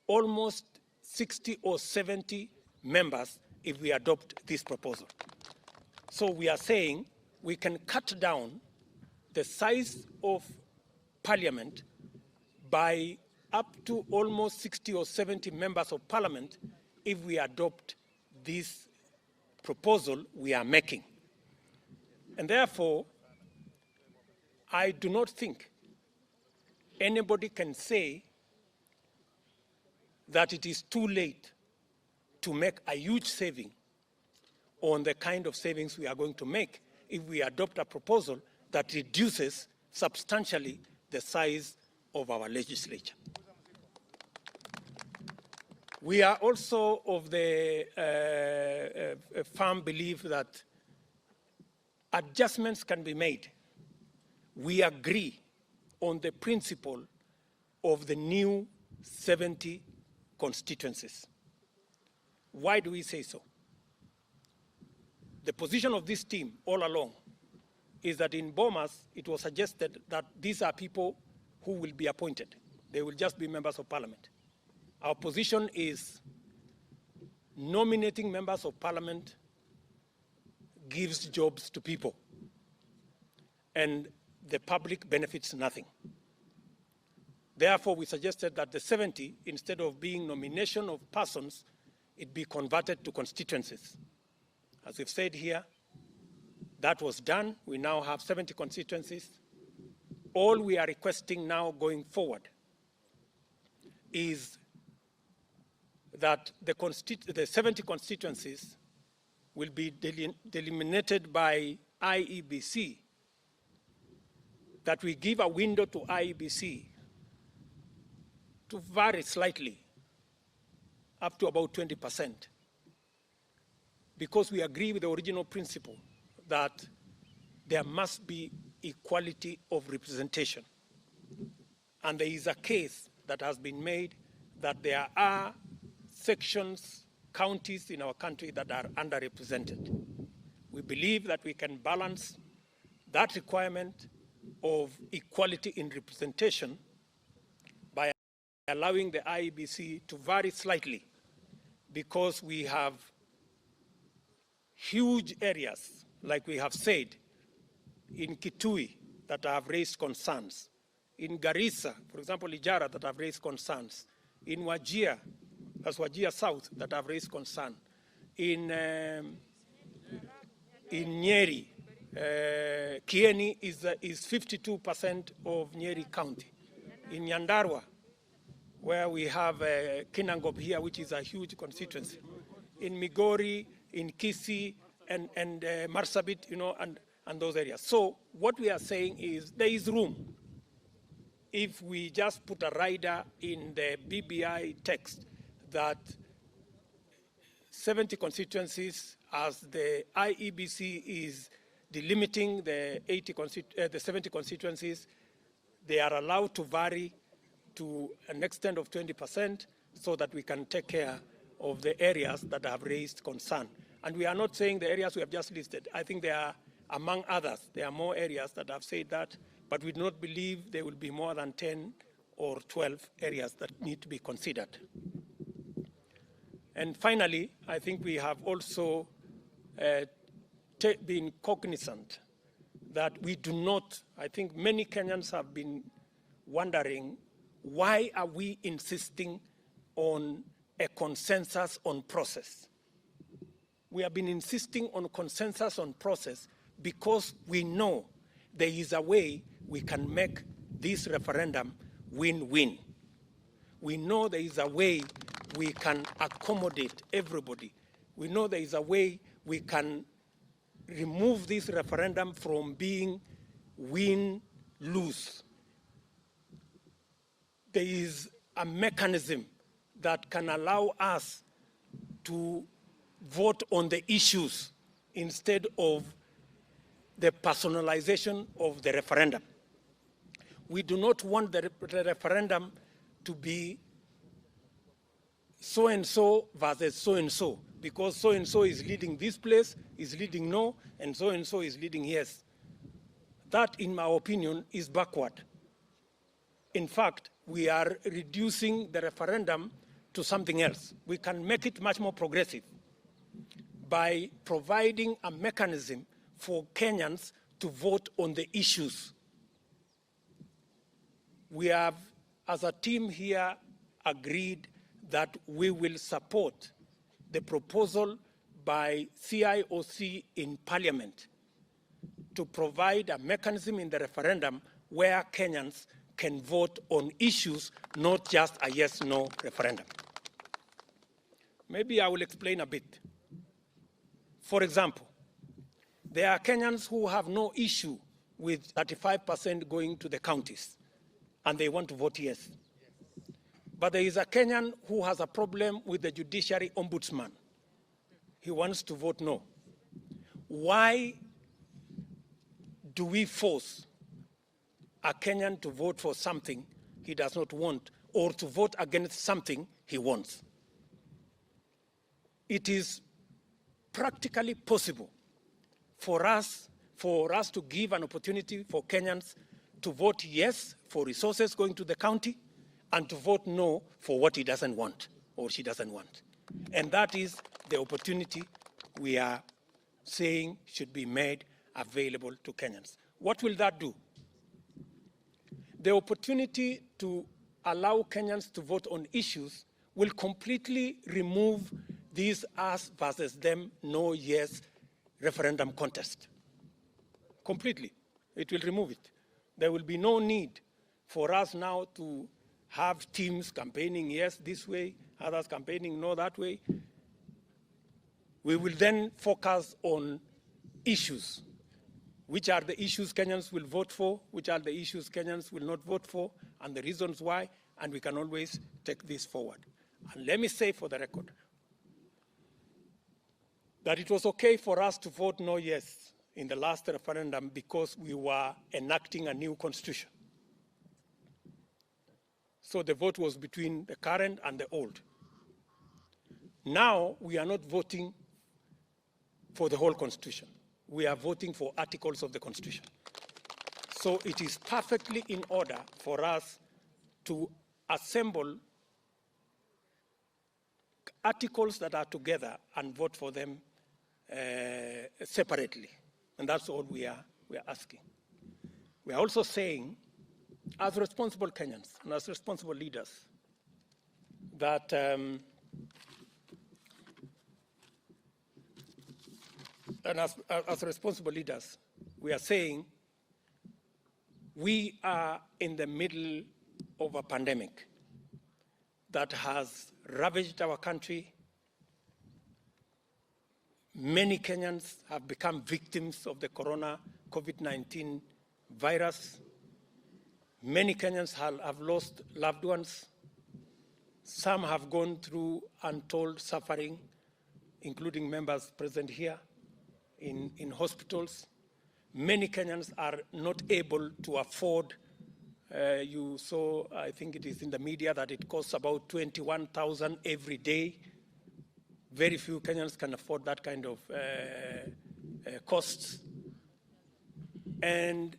almost 60 or 70 members if we adopt this proposal. So we are saying we can cut down the size of Parliament by up to almost 60 or 70 members of Parliament if we adopt this proposal we are making. And therefore, I do not think anybody can say that it is too late to make a huge saving on the kind of savings we are going to make if we adopt a proposal that reduces substantially the size of our legislature. We are also of the firm belief that adjustments can be made. We agree on the principle of the new 70 constituencies. Why do we say so? The position of this team all along is that in Bomas, it was suggested that these are people who will be appointed. They will just be members of parliament. Our position is nominating members of parliament gives jobs to people, and the public benefits nothing. Therefore, we suggested that the 70, instead of being nomination of persons, it be converted to constituencies. As we've said here, that was done. We now have 70 constituencies. All we are requesting now going forward is that the 70 constituencies will be delimited by IEBC, that we give a window to IEBC to vary slightly up to about 20%, because we agree with the original principle that there must be equality of representation. And there is a case that has been made that there are sections, counties in our country that are underrepresented. We believe that we can balance that requirement of equality in representation by allowing the IEBC to vary slightly, because we have huge areas, like we have said, in Kitui that have raised concerns, in Garissa, for example, Ijara, that have raised concerns, in Wajir, that's Wajir South, that have raised concern, in Nyeri, Kieni is 52% of Nyeri County. In Nyandarua, where we have Kinangop here, which is a huge constituency. In Migori, in Kisii, and Marsabit, and those areas. So what we are saying is there is room. If we just put a rider in the BBI text that 70 constituencies, as the IEBC is delimiting the 70 constituencies, they are allowed to vary to an extent of 20% so that we can take care of the areas that have raised concern. And we are not saying the areas we have just listed. I think there are, among others, there are more areas that have said that, but we do not believe there will be more than 10 or 12 areas that need to be considered. And finally, I think we have also been cognizant that we do not, I think many Kenyans have been wondering, why are we insisting on a consensus on process? We have been insisting on consensus on process because we know there is a way we can make this referendum win-win. We know there is a way we can accommodate everybody. We know there is a way we can remove this referendum from being win-lose. There is a mechanism that can allow us to vote on the issues instead of the personalization of the referendum. We do not want the referendum to be so-and-so versus so-and-so, because so-and-so is leading this place, is leading no, and so-and-so is leading yes. That, in my opinion, is backward. In fact, we are reducing the referendum to something else. We can make it much more progressive by providing a mechanism for Kenyans to vote on the issues. We have, as a team here, agreed that we will support the proposal by CIOC in Parliament to provide a mechanism in the referendum where Kenyans can vote on issues, not just a yes-no referendum. Maybe I will explain a bit. For example, there are Kenyans who have no issue with 35% going to the counties, and they want to vote yes. But there is a Kenyan who has a problem with the judiciary ombudsman. He wants to vote no. Why do we force a Kenyan to vote for something he does not want or to vote against something he wants. It is practically possible for us to give an opportunity for Kenyans to vote yes for resources going to the county and to vote no for what he doesn't want or she doesn't want. And that is the opportunity we are saying should be made available to Kenyans. What will that do? The opportunity to allow Kenyans to vote on issues will completely remove this us versus them, no, yes referendum contest. Completely. It will remove it. There will be no need for us now to have teams campaigning yes this way, others campaigning no that way. We will then focus on issues. Which are the issues Kenyans will vote for, which are the issues Kenyans will not vote for, and the reasons why, and we can always take this forward. And let me say for the record that it was okay for us to vote no yes in the last referendum because we were enacting a new constitution. So the vote was between the current and the old. Now we are not voting for the whole constitution. We are voting for articles of the Constitution. So it is perfectly in order for us to assemble articles that are together and vote for them separately. And that's all we are asking. We are also saying, as responsible Kenyans and as responsible leaders, that and as responsible leaders, we are saying we are in the middle of a pandemic that has ravaged our country. Many Kenyans have become victims of the COVID-19 virus. Many Kenyans have lost loved ones. Some have gone through untold suffering, including members present here. In hospitals. Many Kenyans are not able to afford, you saw, I think it is in the media, that it costs about 21,000 every day. Very few Kenyans can afford that kind of costs. And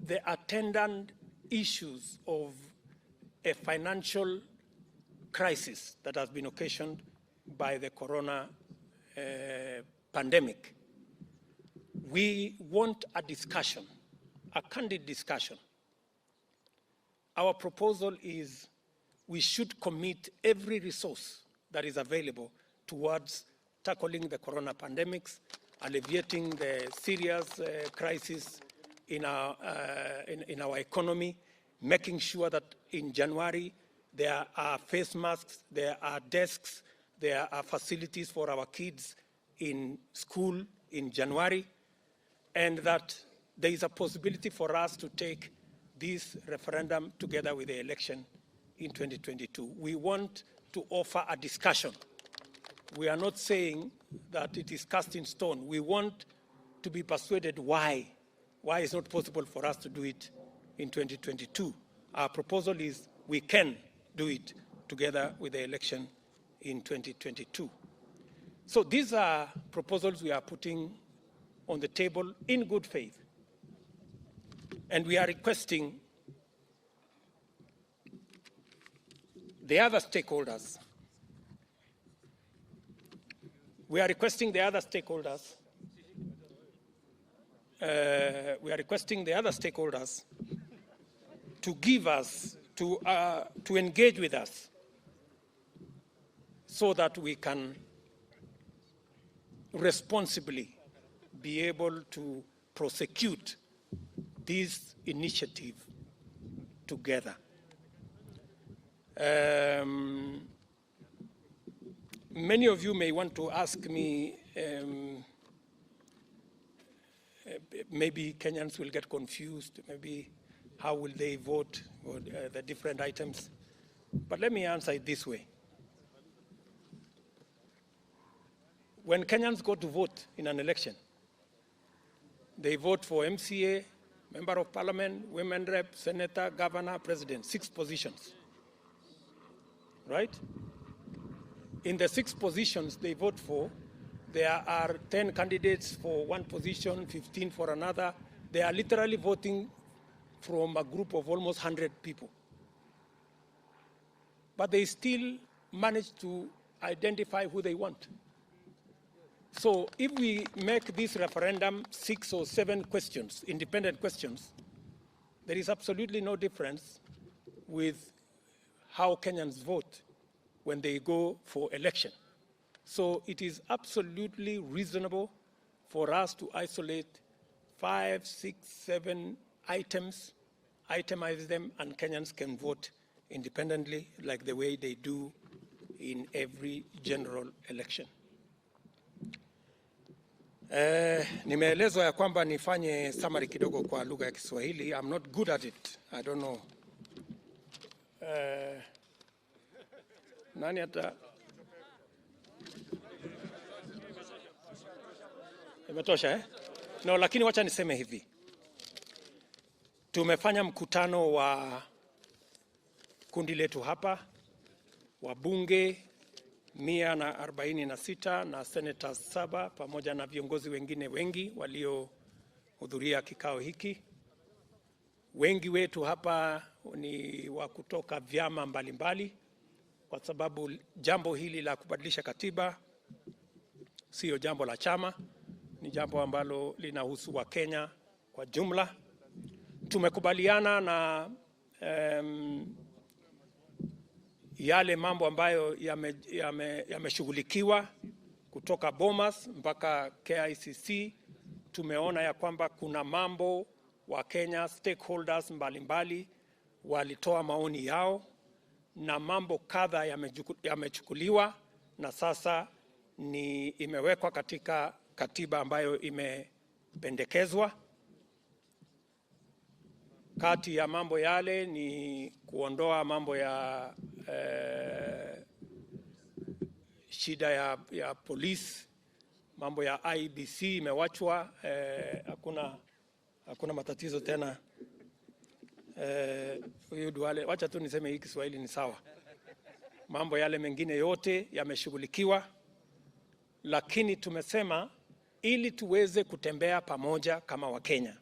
the attendant issues of a financial crisis that has been occasioned by the corona pandemic. We want a discussion, a candid discussion. Our proposal is we should commit every resource that is available towards tackling the corona pandemics, alleviating the serious crisis in our economy, making sure that in January there are face masks, there are desks, there are facilities for our kids in school in January, and that there is a possibility for us to take this referendum together with the election in 2022. We want to offer a discussion. We are not saying that it is cast in stone. We want to be persuaded why it's not possible for us to do it in 2022. Our proposal is we can do it together with the election in 2022. So these are proposals we are putting on the table in good faith. And we are requesting the other stakeholders. To give us, to engage with us so that we can responsibly be able to prosecute this initiative together. Many of you may want to ask me, maybe Kenyans will get confused, maybe how will they vote for the different items? But let me answer it this way. When Kenyans go to vote in an election, they vote for MCA, member of parliament, women rep, senator, governor, president, 6 positions, right? In the 6 positions they vote for, there are 10 candidates for one position, 15 for another. They are literally voting from a group of almost 100 people. But they still manage to identify who they want. So if we make this referendum 6 or 7 questions, independent questions, there is absolutely no difference with how Kenyans vote when they go for election. So it is absolutely reasonable for us to isolate 5, 6, 7 items, itemize them, and Kenyans can vote independently like the way they do in every general election. Nimeelezwa ya kwamba nifanye summary kidogo kwa lugha ya Kiswahili. I'm not good at it. I don't know. Nani hata imetosha eh? No, lakini wacha niseme hivi. Tumefanya mkutano wa kundi letu hapa, wabunge 146 na senators 7 pamoja na viongozi wengine wengi waliohudhuria kikao hiki. Wengi wetu hapa ni wa kutoka vyama mbalimbali, kwa sababu jambo hili la kubadilisha katiba sio jambo la chama, ni jambo ambalo linahusu wa Kenya kwa jumla. Tumekubaliana na yale mambo ambayo yameshughulikiwa kutoka Bomas mpaka KICC. Tumeona ya kwamba kuna mambo wa Kenya stakeholders mbalimbali walitoa maoni yao, na mambo kadha yamechukuliwa na sasa imewekwa katika katiba ambayo imependekezwa. Kati ya mambo yale ni kuondoa mambo ya shida ya polisi, mambo ya IBC imewachwa, hakuna matatizo tena. Wacha tu niseme hii Kiswahili ni sawa. Mambo yale mengine yote yameshughulikiwa, lakini tumesema ili tuweze kutembea pamoja kama Wakenya,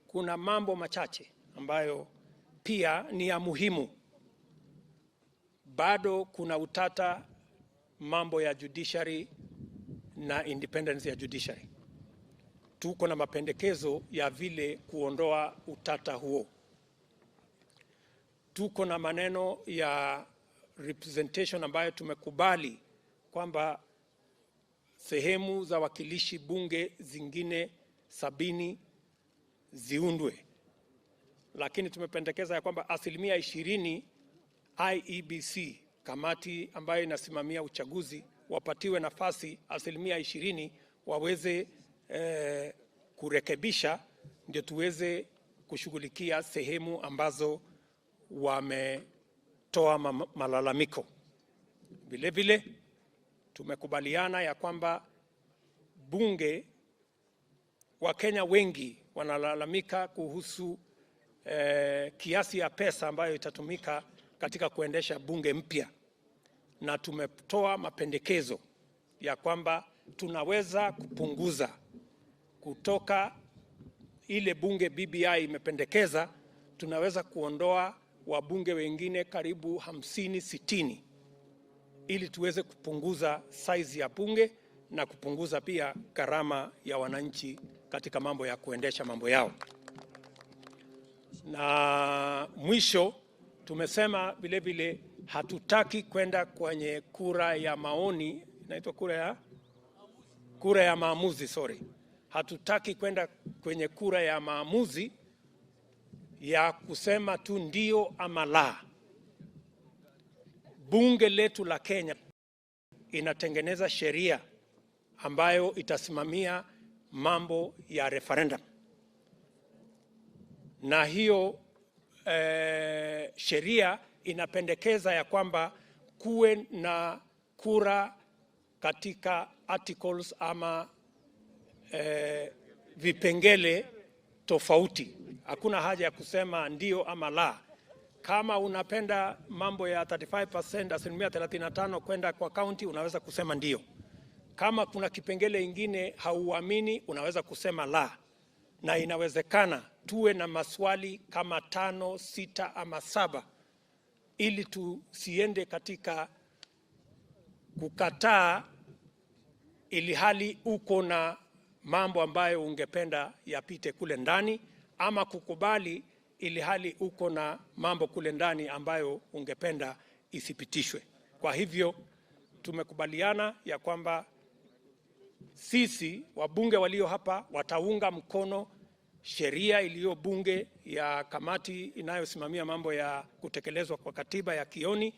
kuna mambo machache ambayo pia ni ya muhimu. Bado kuna utata mambo ya judiciary na independence ya judiciary. Tuko na mapendekezo ya vile kuondoa utata huo. Tuko na maneno ya representation ambayo tumekubali kwamba sehemu za wakilishi bunge zingine 70 ziundwe, lakini tumependekeza ya kwamba 20% IEBC, kamati ambayo inasimamia uchaguzi, wapatiwe nafasi 20% waweze kurekebisha, ndio tuweze kushughulikia sehemu ambazo wametoa malalamiko. Vile vile tumekubaliana ya kwamba bunge, Wakenya wengi wanalalamika kuhusu kiasi ya pesa ambayo itatumika katika kuendesha bunge mpya, na tumetoa mapendekezo ya kwamba tunaweza kupunguza kutoka ile bunge BBI imependekeza, tunaweza kuondoa wabunge wengine karibu 50-60 ili tuweze kupunguza size ya bunge na kupunguza pia gharama ya wananchi katika mambo ya kuendesha mambo yao. Na mwisho tumesema vile vile hatutaki kwenda kwenye kura ya maoni, inaitwa kura ya maamuzi, sorry. Hatutaki kwenda kwenye kura ya maamuzi ya kusema tu ndio ama la. Bunge letu la Kenya inatengeneza sheria ambayo itasimamia mambo ya referendum, na hiyo sheria inapendekeza ya kwamba kuwe na kura katika articles ama vipengele tofauti. Hakuna haja ya kusema ndio ama la. Kama unapenda mambo ya 35%, asilimia 35 kwenda kwa county, unaweza kusema ndio. Kama kuna kipengele ingine hauamini, unaweza kusema la. Na inawezekana tuwe na maswali kama 5, 6 ama 7 ili tusiende katika kukataa ili hali uko na mambo ambayo ungependa yapite kule ndani, ama kukubali ili hali uko na mambo kule ndani ambayo ungependa isipitishwe. Kwa hivyo tumekubaliana ya kwamba sisi wabunge walio hapa wataunga mkono sheria iliyo bunge ya kamati inayosimamia mambo ya kutekelezwa kwa katiba ya Kioni,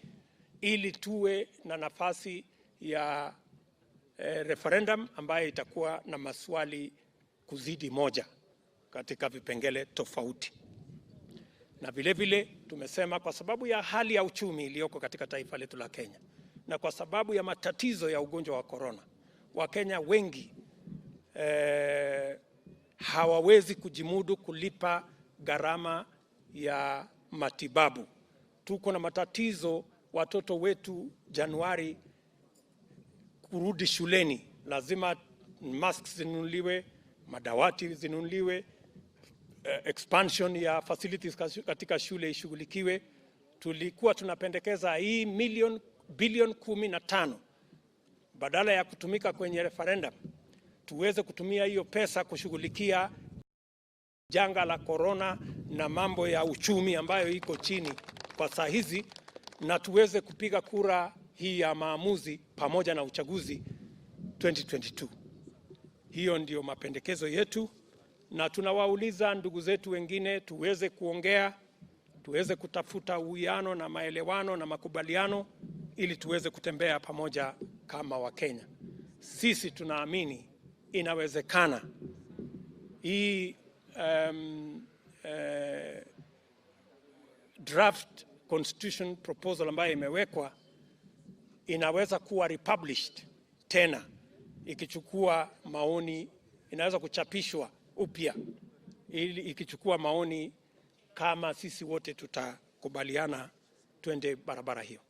ili tuwe na nafasi ya referendum ambayo itakuwa na maswali kuzidi moja katika vipengele tofauti. Na vile vile tumesema kwa sababu ya hali ya uchumi iliyoko katika taifa letu la Kenya na kwa sababu ya matatizo ya ugonjwa wa corona, Wakenya wengi hawawezi kujimudu kulipa gharama ya matibabu. Tuko na matatizo, watoto wetu Januari kurudi shuleni, lazima masks zinunuliwe, madawati zinunuliwe, expansion ya facilities katika shule ishughulikiwe. Tulikuwa tunapendekeza hii bilioni 15 badala ya kutumika kwenye referendum, tuweze kutumia hiyo pesa kushughulikia janga la corona na mambo ya uchumi ambayo iko chini kwa saa hizi, na tuweze kupiga kura hii ya maamuzi pamoja na uchaguzi 2022. Hiyo ndio mapendekezo yetu, na tunawauliza ndugu zetu wengine tuweze kuongea, tuweze kutafuta uwiano na maelewano na makubaliano ili tuweze kutembea pamoja kama Wakenya. Sisi tunaamini inawezekana hii draft constitution proposal ambayo imewekwa inaweza kuwa republished tena, ikichukua maoni, inaweza kuchapishwa upya ili ikichukua maoni kama sisi wote tutakubaliana twende barabara hiyo.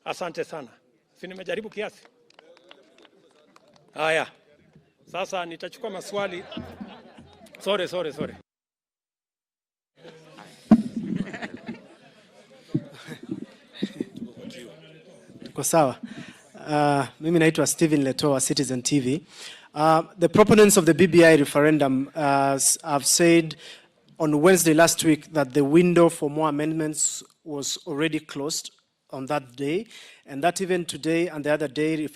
Asante sana. Si nimejaribu kiasi? Haya. Sasa nitachukua maswali. Sorry. Tuko sawa. Mimi naitwa Steven Leto wa Citizen TV. The proponents of the BBI referendum have said on Wednesday last week that the window for more amendments was already closed on that day, and that even today and the other day,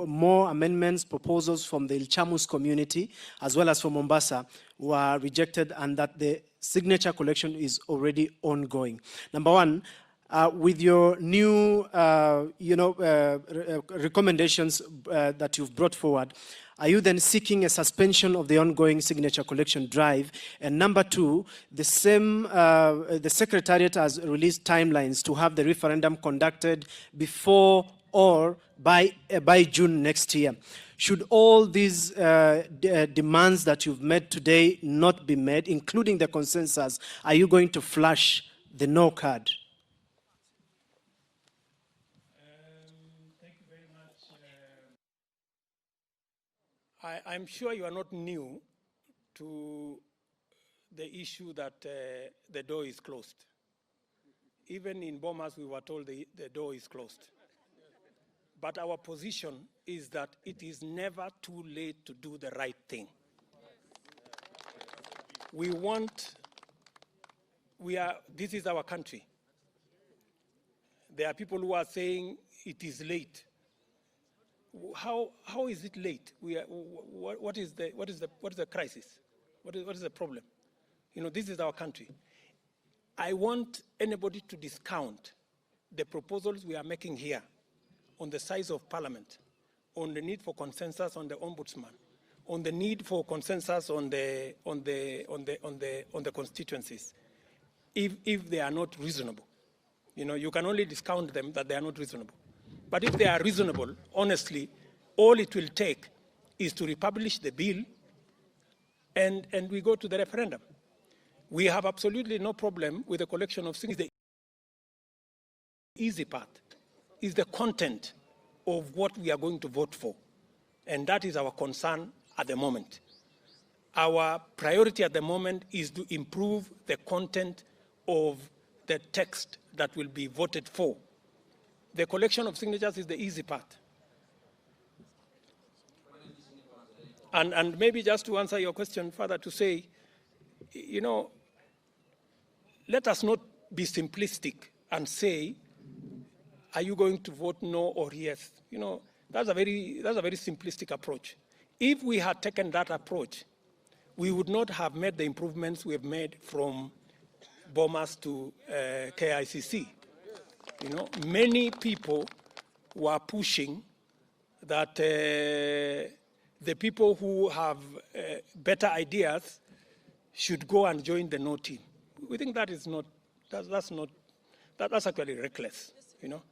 more amendments, proposals from the Ilchamus community, as well as from Mombasa, were rejected, and that the signature collection is already ongoing. Number one, with your new, recommendations that you've brought forward, are you then seeking a suspension of the ongoing signature collection drive? And number two, the Secretariat has released timelines to have the referendum conducted before or by June next year. Should all these demands that you've made today not be made, including the consensus, are you going to flush the no card? I'm sure you are not new to the issue that the door is closed. Even in Bomas, we were told the door is closed. But our position is that it is never too late to do the right thing. This is our country. There are people who are saying it is late. How is it late? What is the crisis? What is the problem? This is our country. I want anybody to discount the proposals we are making here on the size of parliament, on the need for consensus on the ombudsman, on the need for consensus on the constituencies. If they are not reasonable, you can only discount them that they are not reasonable. But if they are reasonable, honestly, all it will take is to republish the bill and we go to the referendum. We have absolutely no problem with the collection of signatures. The easy part is the content of what we are going to vote for. And that is our concern at the moment. Our priority at the moment is to improve the content of the text that will be voted for. The collection of signatures is the easy part. And maybe just to answer your question further, to say, you know, let us not be simplistic and say, are you going to vote no or yes? You know, that's a very simplistic approach. If we had taken that approach, we would not have made the improvements we have made from Bomas to KICC. You know, many people were pushing that the people who have better ideas should go and join the no team. We think that is not, that's actually reckless. You know,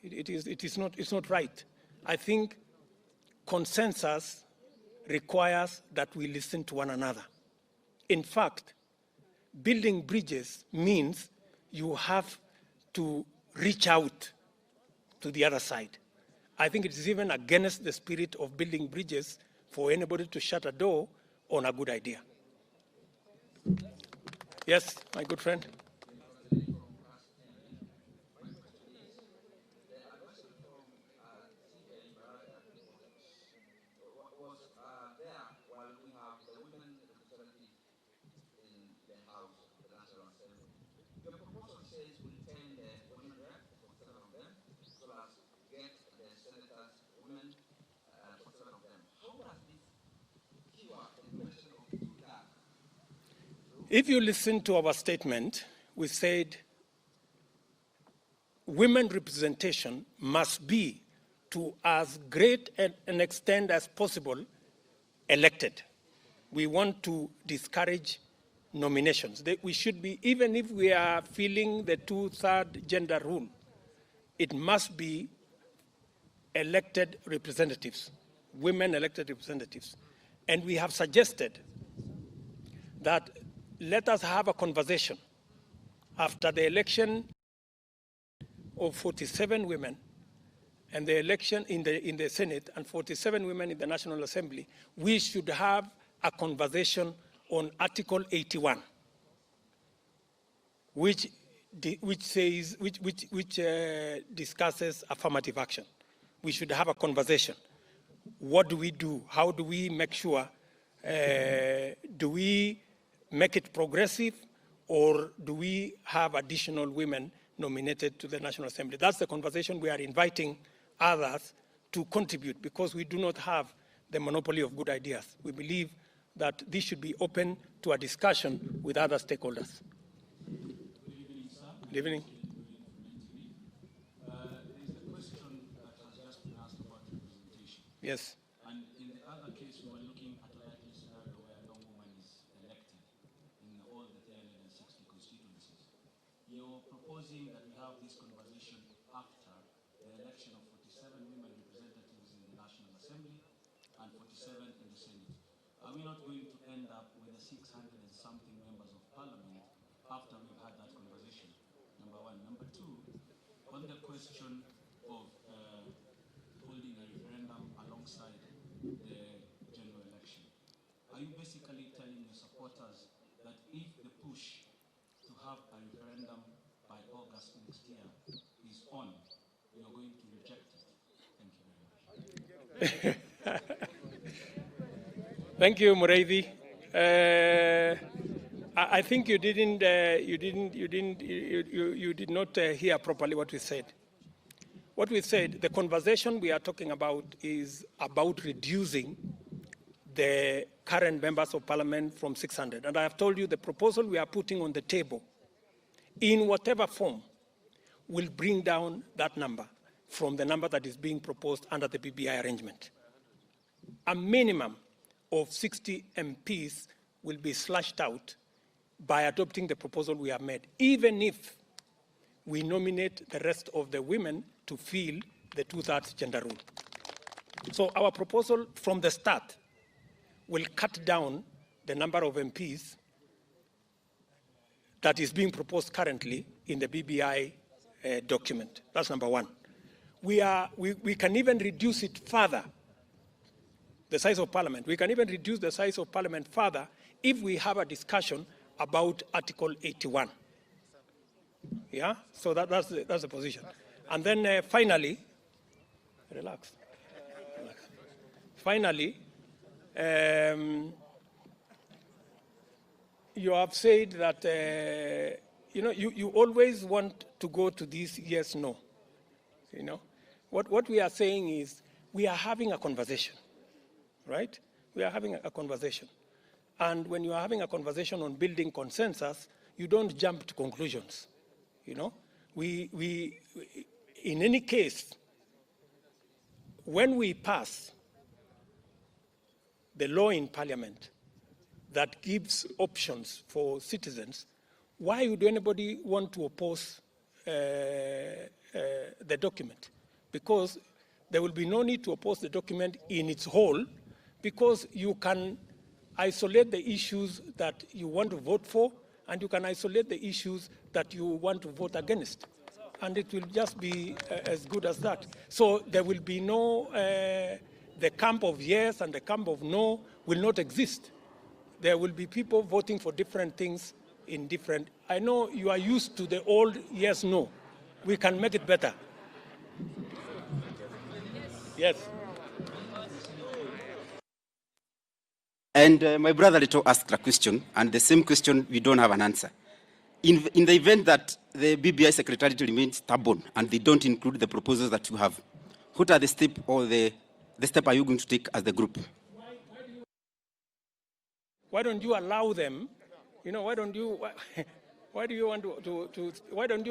it's not right. I think consensus requires that we listen to one another. In fact, building bridges means you have to reach out to the other side. I think it is even against the spirit of building bridges for anybody to shut a door on a good idea. Yes, my good friend. If you listen to our statement, we said women representation must be to as great an extent as possible elected. We want to discourage nominations. We should be, even if we are feeling the 2/3 gender rule, it must be elected representatives, women elected representatives. And we have suggested that let us have a conversation after the election of 47 women and the election in the Senate and 47 women in the National Assembly. We should have a conversation on Article 81, which discusses affirmative action. We should have a conversation. What do we do? How do we make sure? Do we make it progressive, or do we have additional women nominated to the National Assembly? That's the conversation we are inviting others to contribute, because we do not have the monopoly of good ideas. We believe that this should be open to a discussion with other stakeholders. Good evening, sir. Good evening. There is a question that has just been asked about representation. Yes. And in the other case, we were looking at a likely scenario where no woman is elected in all the 360 constituencies. You're proposing that we have this conversation after the election of 47 women representatives in the National Assembly and 47 in the Senate. Are we not going to end up with the 600 and something members of parliament after we've had that conversation? Number one. Number two, on the question of holding a referendum alongside the general election, are you basically telling your supporters that if the push to have a referendum by August next year is on, you're going to reject it? Thank you very much. Thank you, Mureithi. I think you did not hear properly what we said. What we said, the conversation we are talking about is about reducing the current members of parliament from 600. And I have told you the proposal we are putting on the table, in whatever form, will bring down that number from the number that is being proposed under the BBI arrangement. A minimum of 60 MPs will be slashed out by adopting the proposal we have made, even if we nominate the rest of the women to fill the 2/3 gender rule. So our proposal from the start will cut down the number of MPs that is being proposed currently in the BBI document. That's number one. We can even reduce it further, the size of parliament. We can even reduce the size of parliament further if we have a discussion about Article 81. Yeah, so that's the position. And then finally, relax. Finally, you have said that you always want to go to this yes, no. You know, what we are saying is we are having a conversation, right? We are having a conversation. And when you are having a conversation on building consensus, you don't jump to conclusions. You know, we in any case, when we pass the law in Parliament that gives options for citizens, why would anybody want to oppose the document? Because there will be no need to oppose the document in its whole, because you can isolate the issues that you want to vote for, and you can isolate the issues that you want to vote against. And it will just be as good as that. So there will be no, the camp of yes and the camp of no will not exist. There will be people voting for different things in different, I know you are used to the old yes, no. We can make it better. Yes. And my brother Ruto asked a question, and the same question we don't have an answer. In the event that the BBI Secretariat remains stubborn and they don't include the proposals that you have, what are the steps or the step are you going to take as the group? Why don't you allow them? You know, why don't you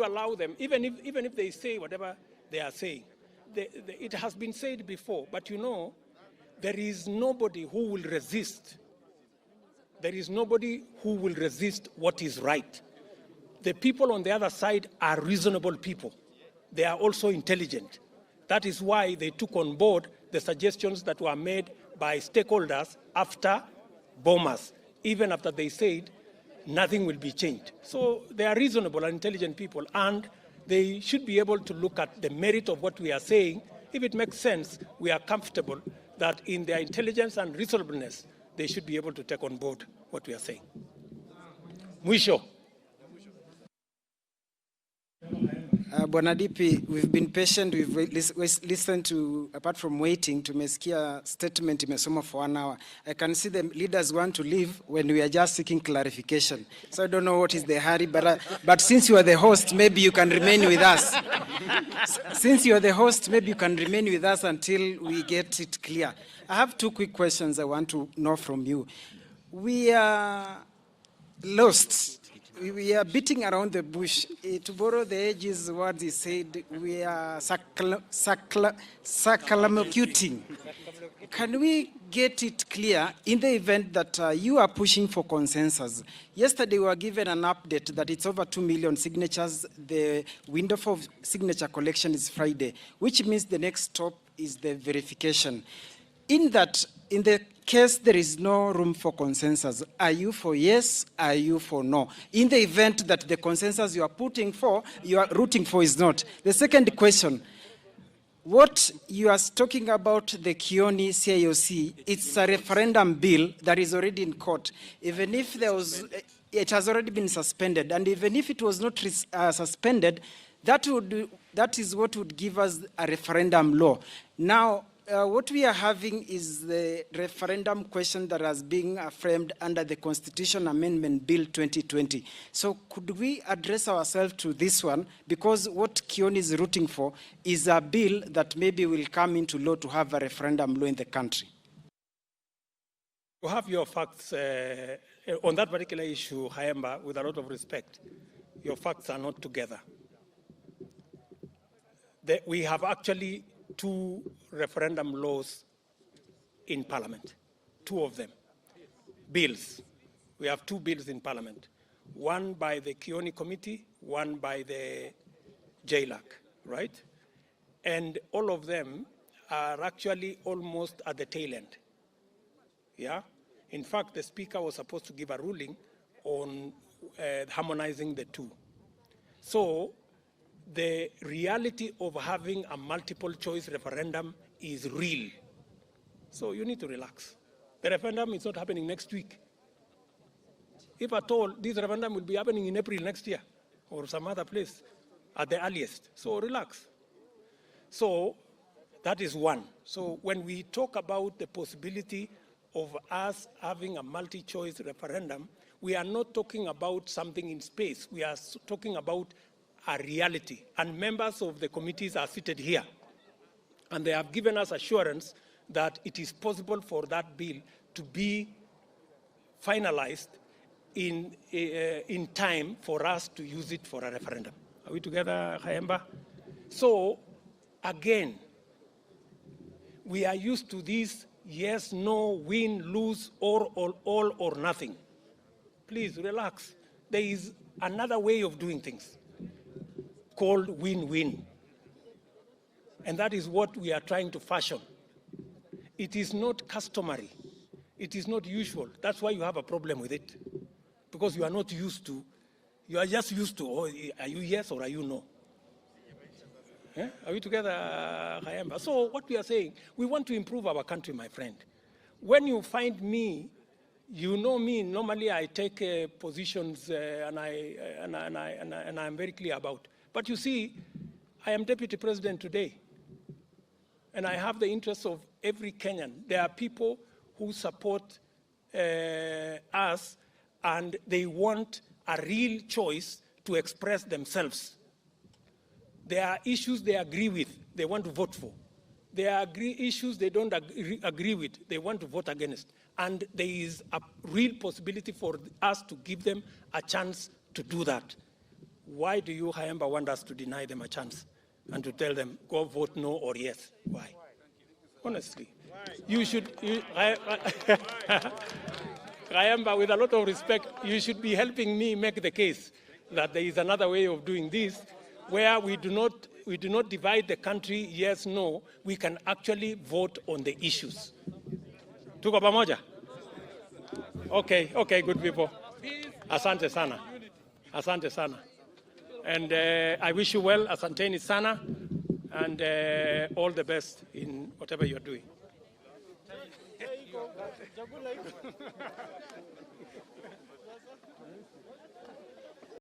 allow them? Even if they say whatever they are saying, it has been said before. But you know, there is nobody who will resist. There is nobody who will resist what is right. The people on the other side are reasonable people. They are also intelligent. That is why they took on board the suggestions that were made by stakeholders after Bomas, even after they said nothing will be changed. So they are reasonable and intelligent people, and they should be able to look at the merit of what we are saying. If it makes sense, we are comfortable that in their intelligence and reasonableness, they should be able to take on board what we are saying. Mwisho. Bwana DP, we've been patient. We've listened to, apart from waiting, tumesikia statement imesoma for 1 hour. I can see the leaders want to leave when we are just seeking clarification. So I don't know what is the hurry, but since you are the host, maybe you can remain with us. Since you are the host, maybe you can remain with us until we get it clear. I have 2 quick questions I want to know from you. We are lost. We are beating around the bush. To borrow the age's words, he said, we are circumlocuting. Can we get it clear in the event that you are pushing for consensus? Yesterday, we were given an update that it's over 2 million signatures. The window for signature collection is Friday, which means the next stop is the verification. In the case there is no room for consensus, are you for yes, are you for no? In the event that the consensus you are rooting for is not. The second question, what you are talking about the Kioni CIOC, it's a referendum bill that is already in court. Even if it has already been suspended, and even if it was not suspended, that is what would give us a referendum law. Now, what we are having is the referendum question that has been framed under the Constitution Amendment Bill 2020. So could we address ourselves to this one? Because what Kioni is rooting for is a bill that maybe will come into law to have a referendum law in the country. You have your facts on that particular issue, Hayemba, with a lot of respect. Your facts are not together. We have actually 2 referendum laws in Parliament, 2 of them. Bills. We have 2 bills in Parliament. One by the Kioni Committee, one by the JLAC, right? And all of them are actually almost at the tail end. Yeah? In fact, the Speaker was supposed to give a ruling on harmonizing the two. So the reality of having a multiple choice referendum is real. So you need to relax. The referendum is not happening next week. If at all, this referendum will be happening in April next year or some other place at the earliest. So relax. So that is one. So when we talk about the possibility of us having a multi-choice referendum, we are not talking about something in space. We are talking about a reality. And members of the committees are seated here. And they have given us assurance that it is possible for that bill to be finalized in time for us to use it for a referendum. Are we together, Kayemba? So, again, we are used to this yes, no, win, lose, or all or nothing. Please relax. There is another way of doing things called win-win. And that is what we are trying to fashion. It is not customary. It is not usual. That's why you have a problem with it. Because you are not used to, you are just used to, oh, are you yes or are you no? Are we together, Kayemba? So what we are saying, we want to improve our country, my friend. When you find me, you know me, normally I take positions and I'm very clear about. But you see, I am Deputy President today. And I have the interests of every Kenyan. There are people who support us and they want a real choice to express themselves. There are issues they agree with, they want to vote for. There are issues they don't agree with, they want to vote against. And there is a real possibility for us to give them a chance to do that. Why do you, Kayemba, want us to deny them a chance and to tell them, go vote no or yes? Why? Honestly. You should, Kayemba, with a lot of respect, you should be helping me make the case that there is another way of doing this where we do not divide the country, yes, no, we can actually vote on the issues. Tuko pamoja? Okay, good people. Asante sana. Asante sana. And I wish you well, asanteni sana, and all the best in whatever you're doing.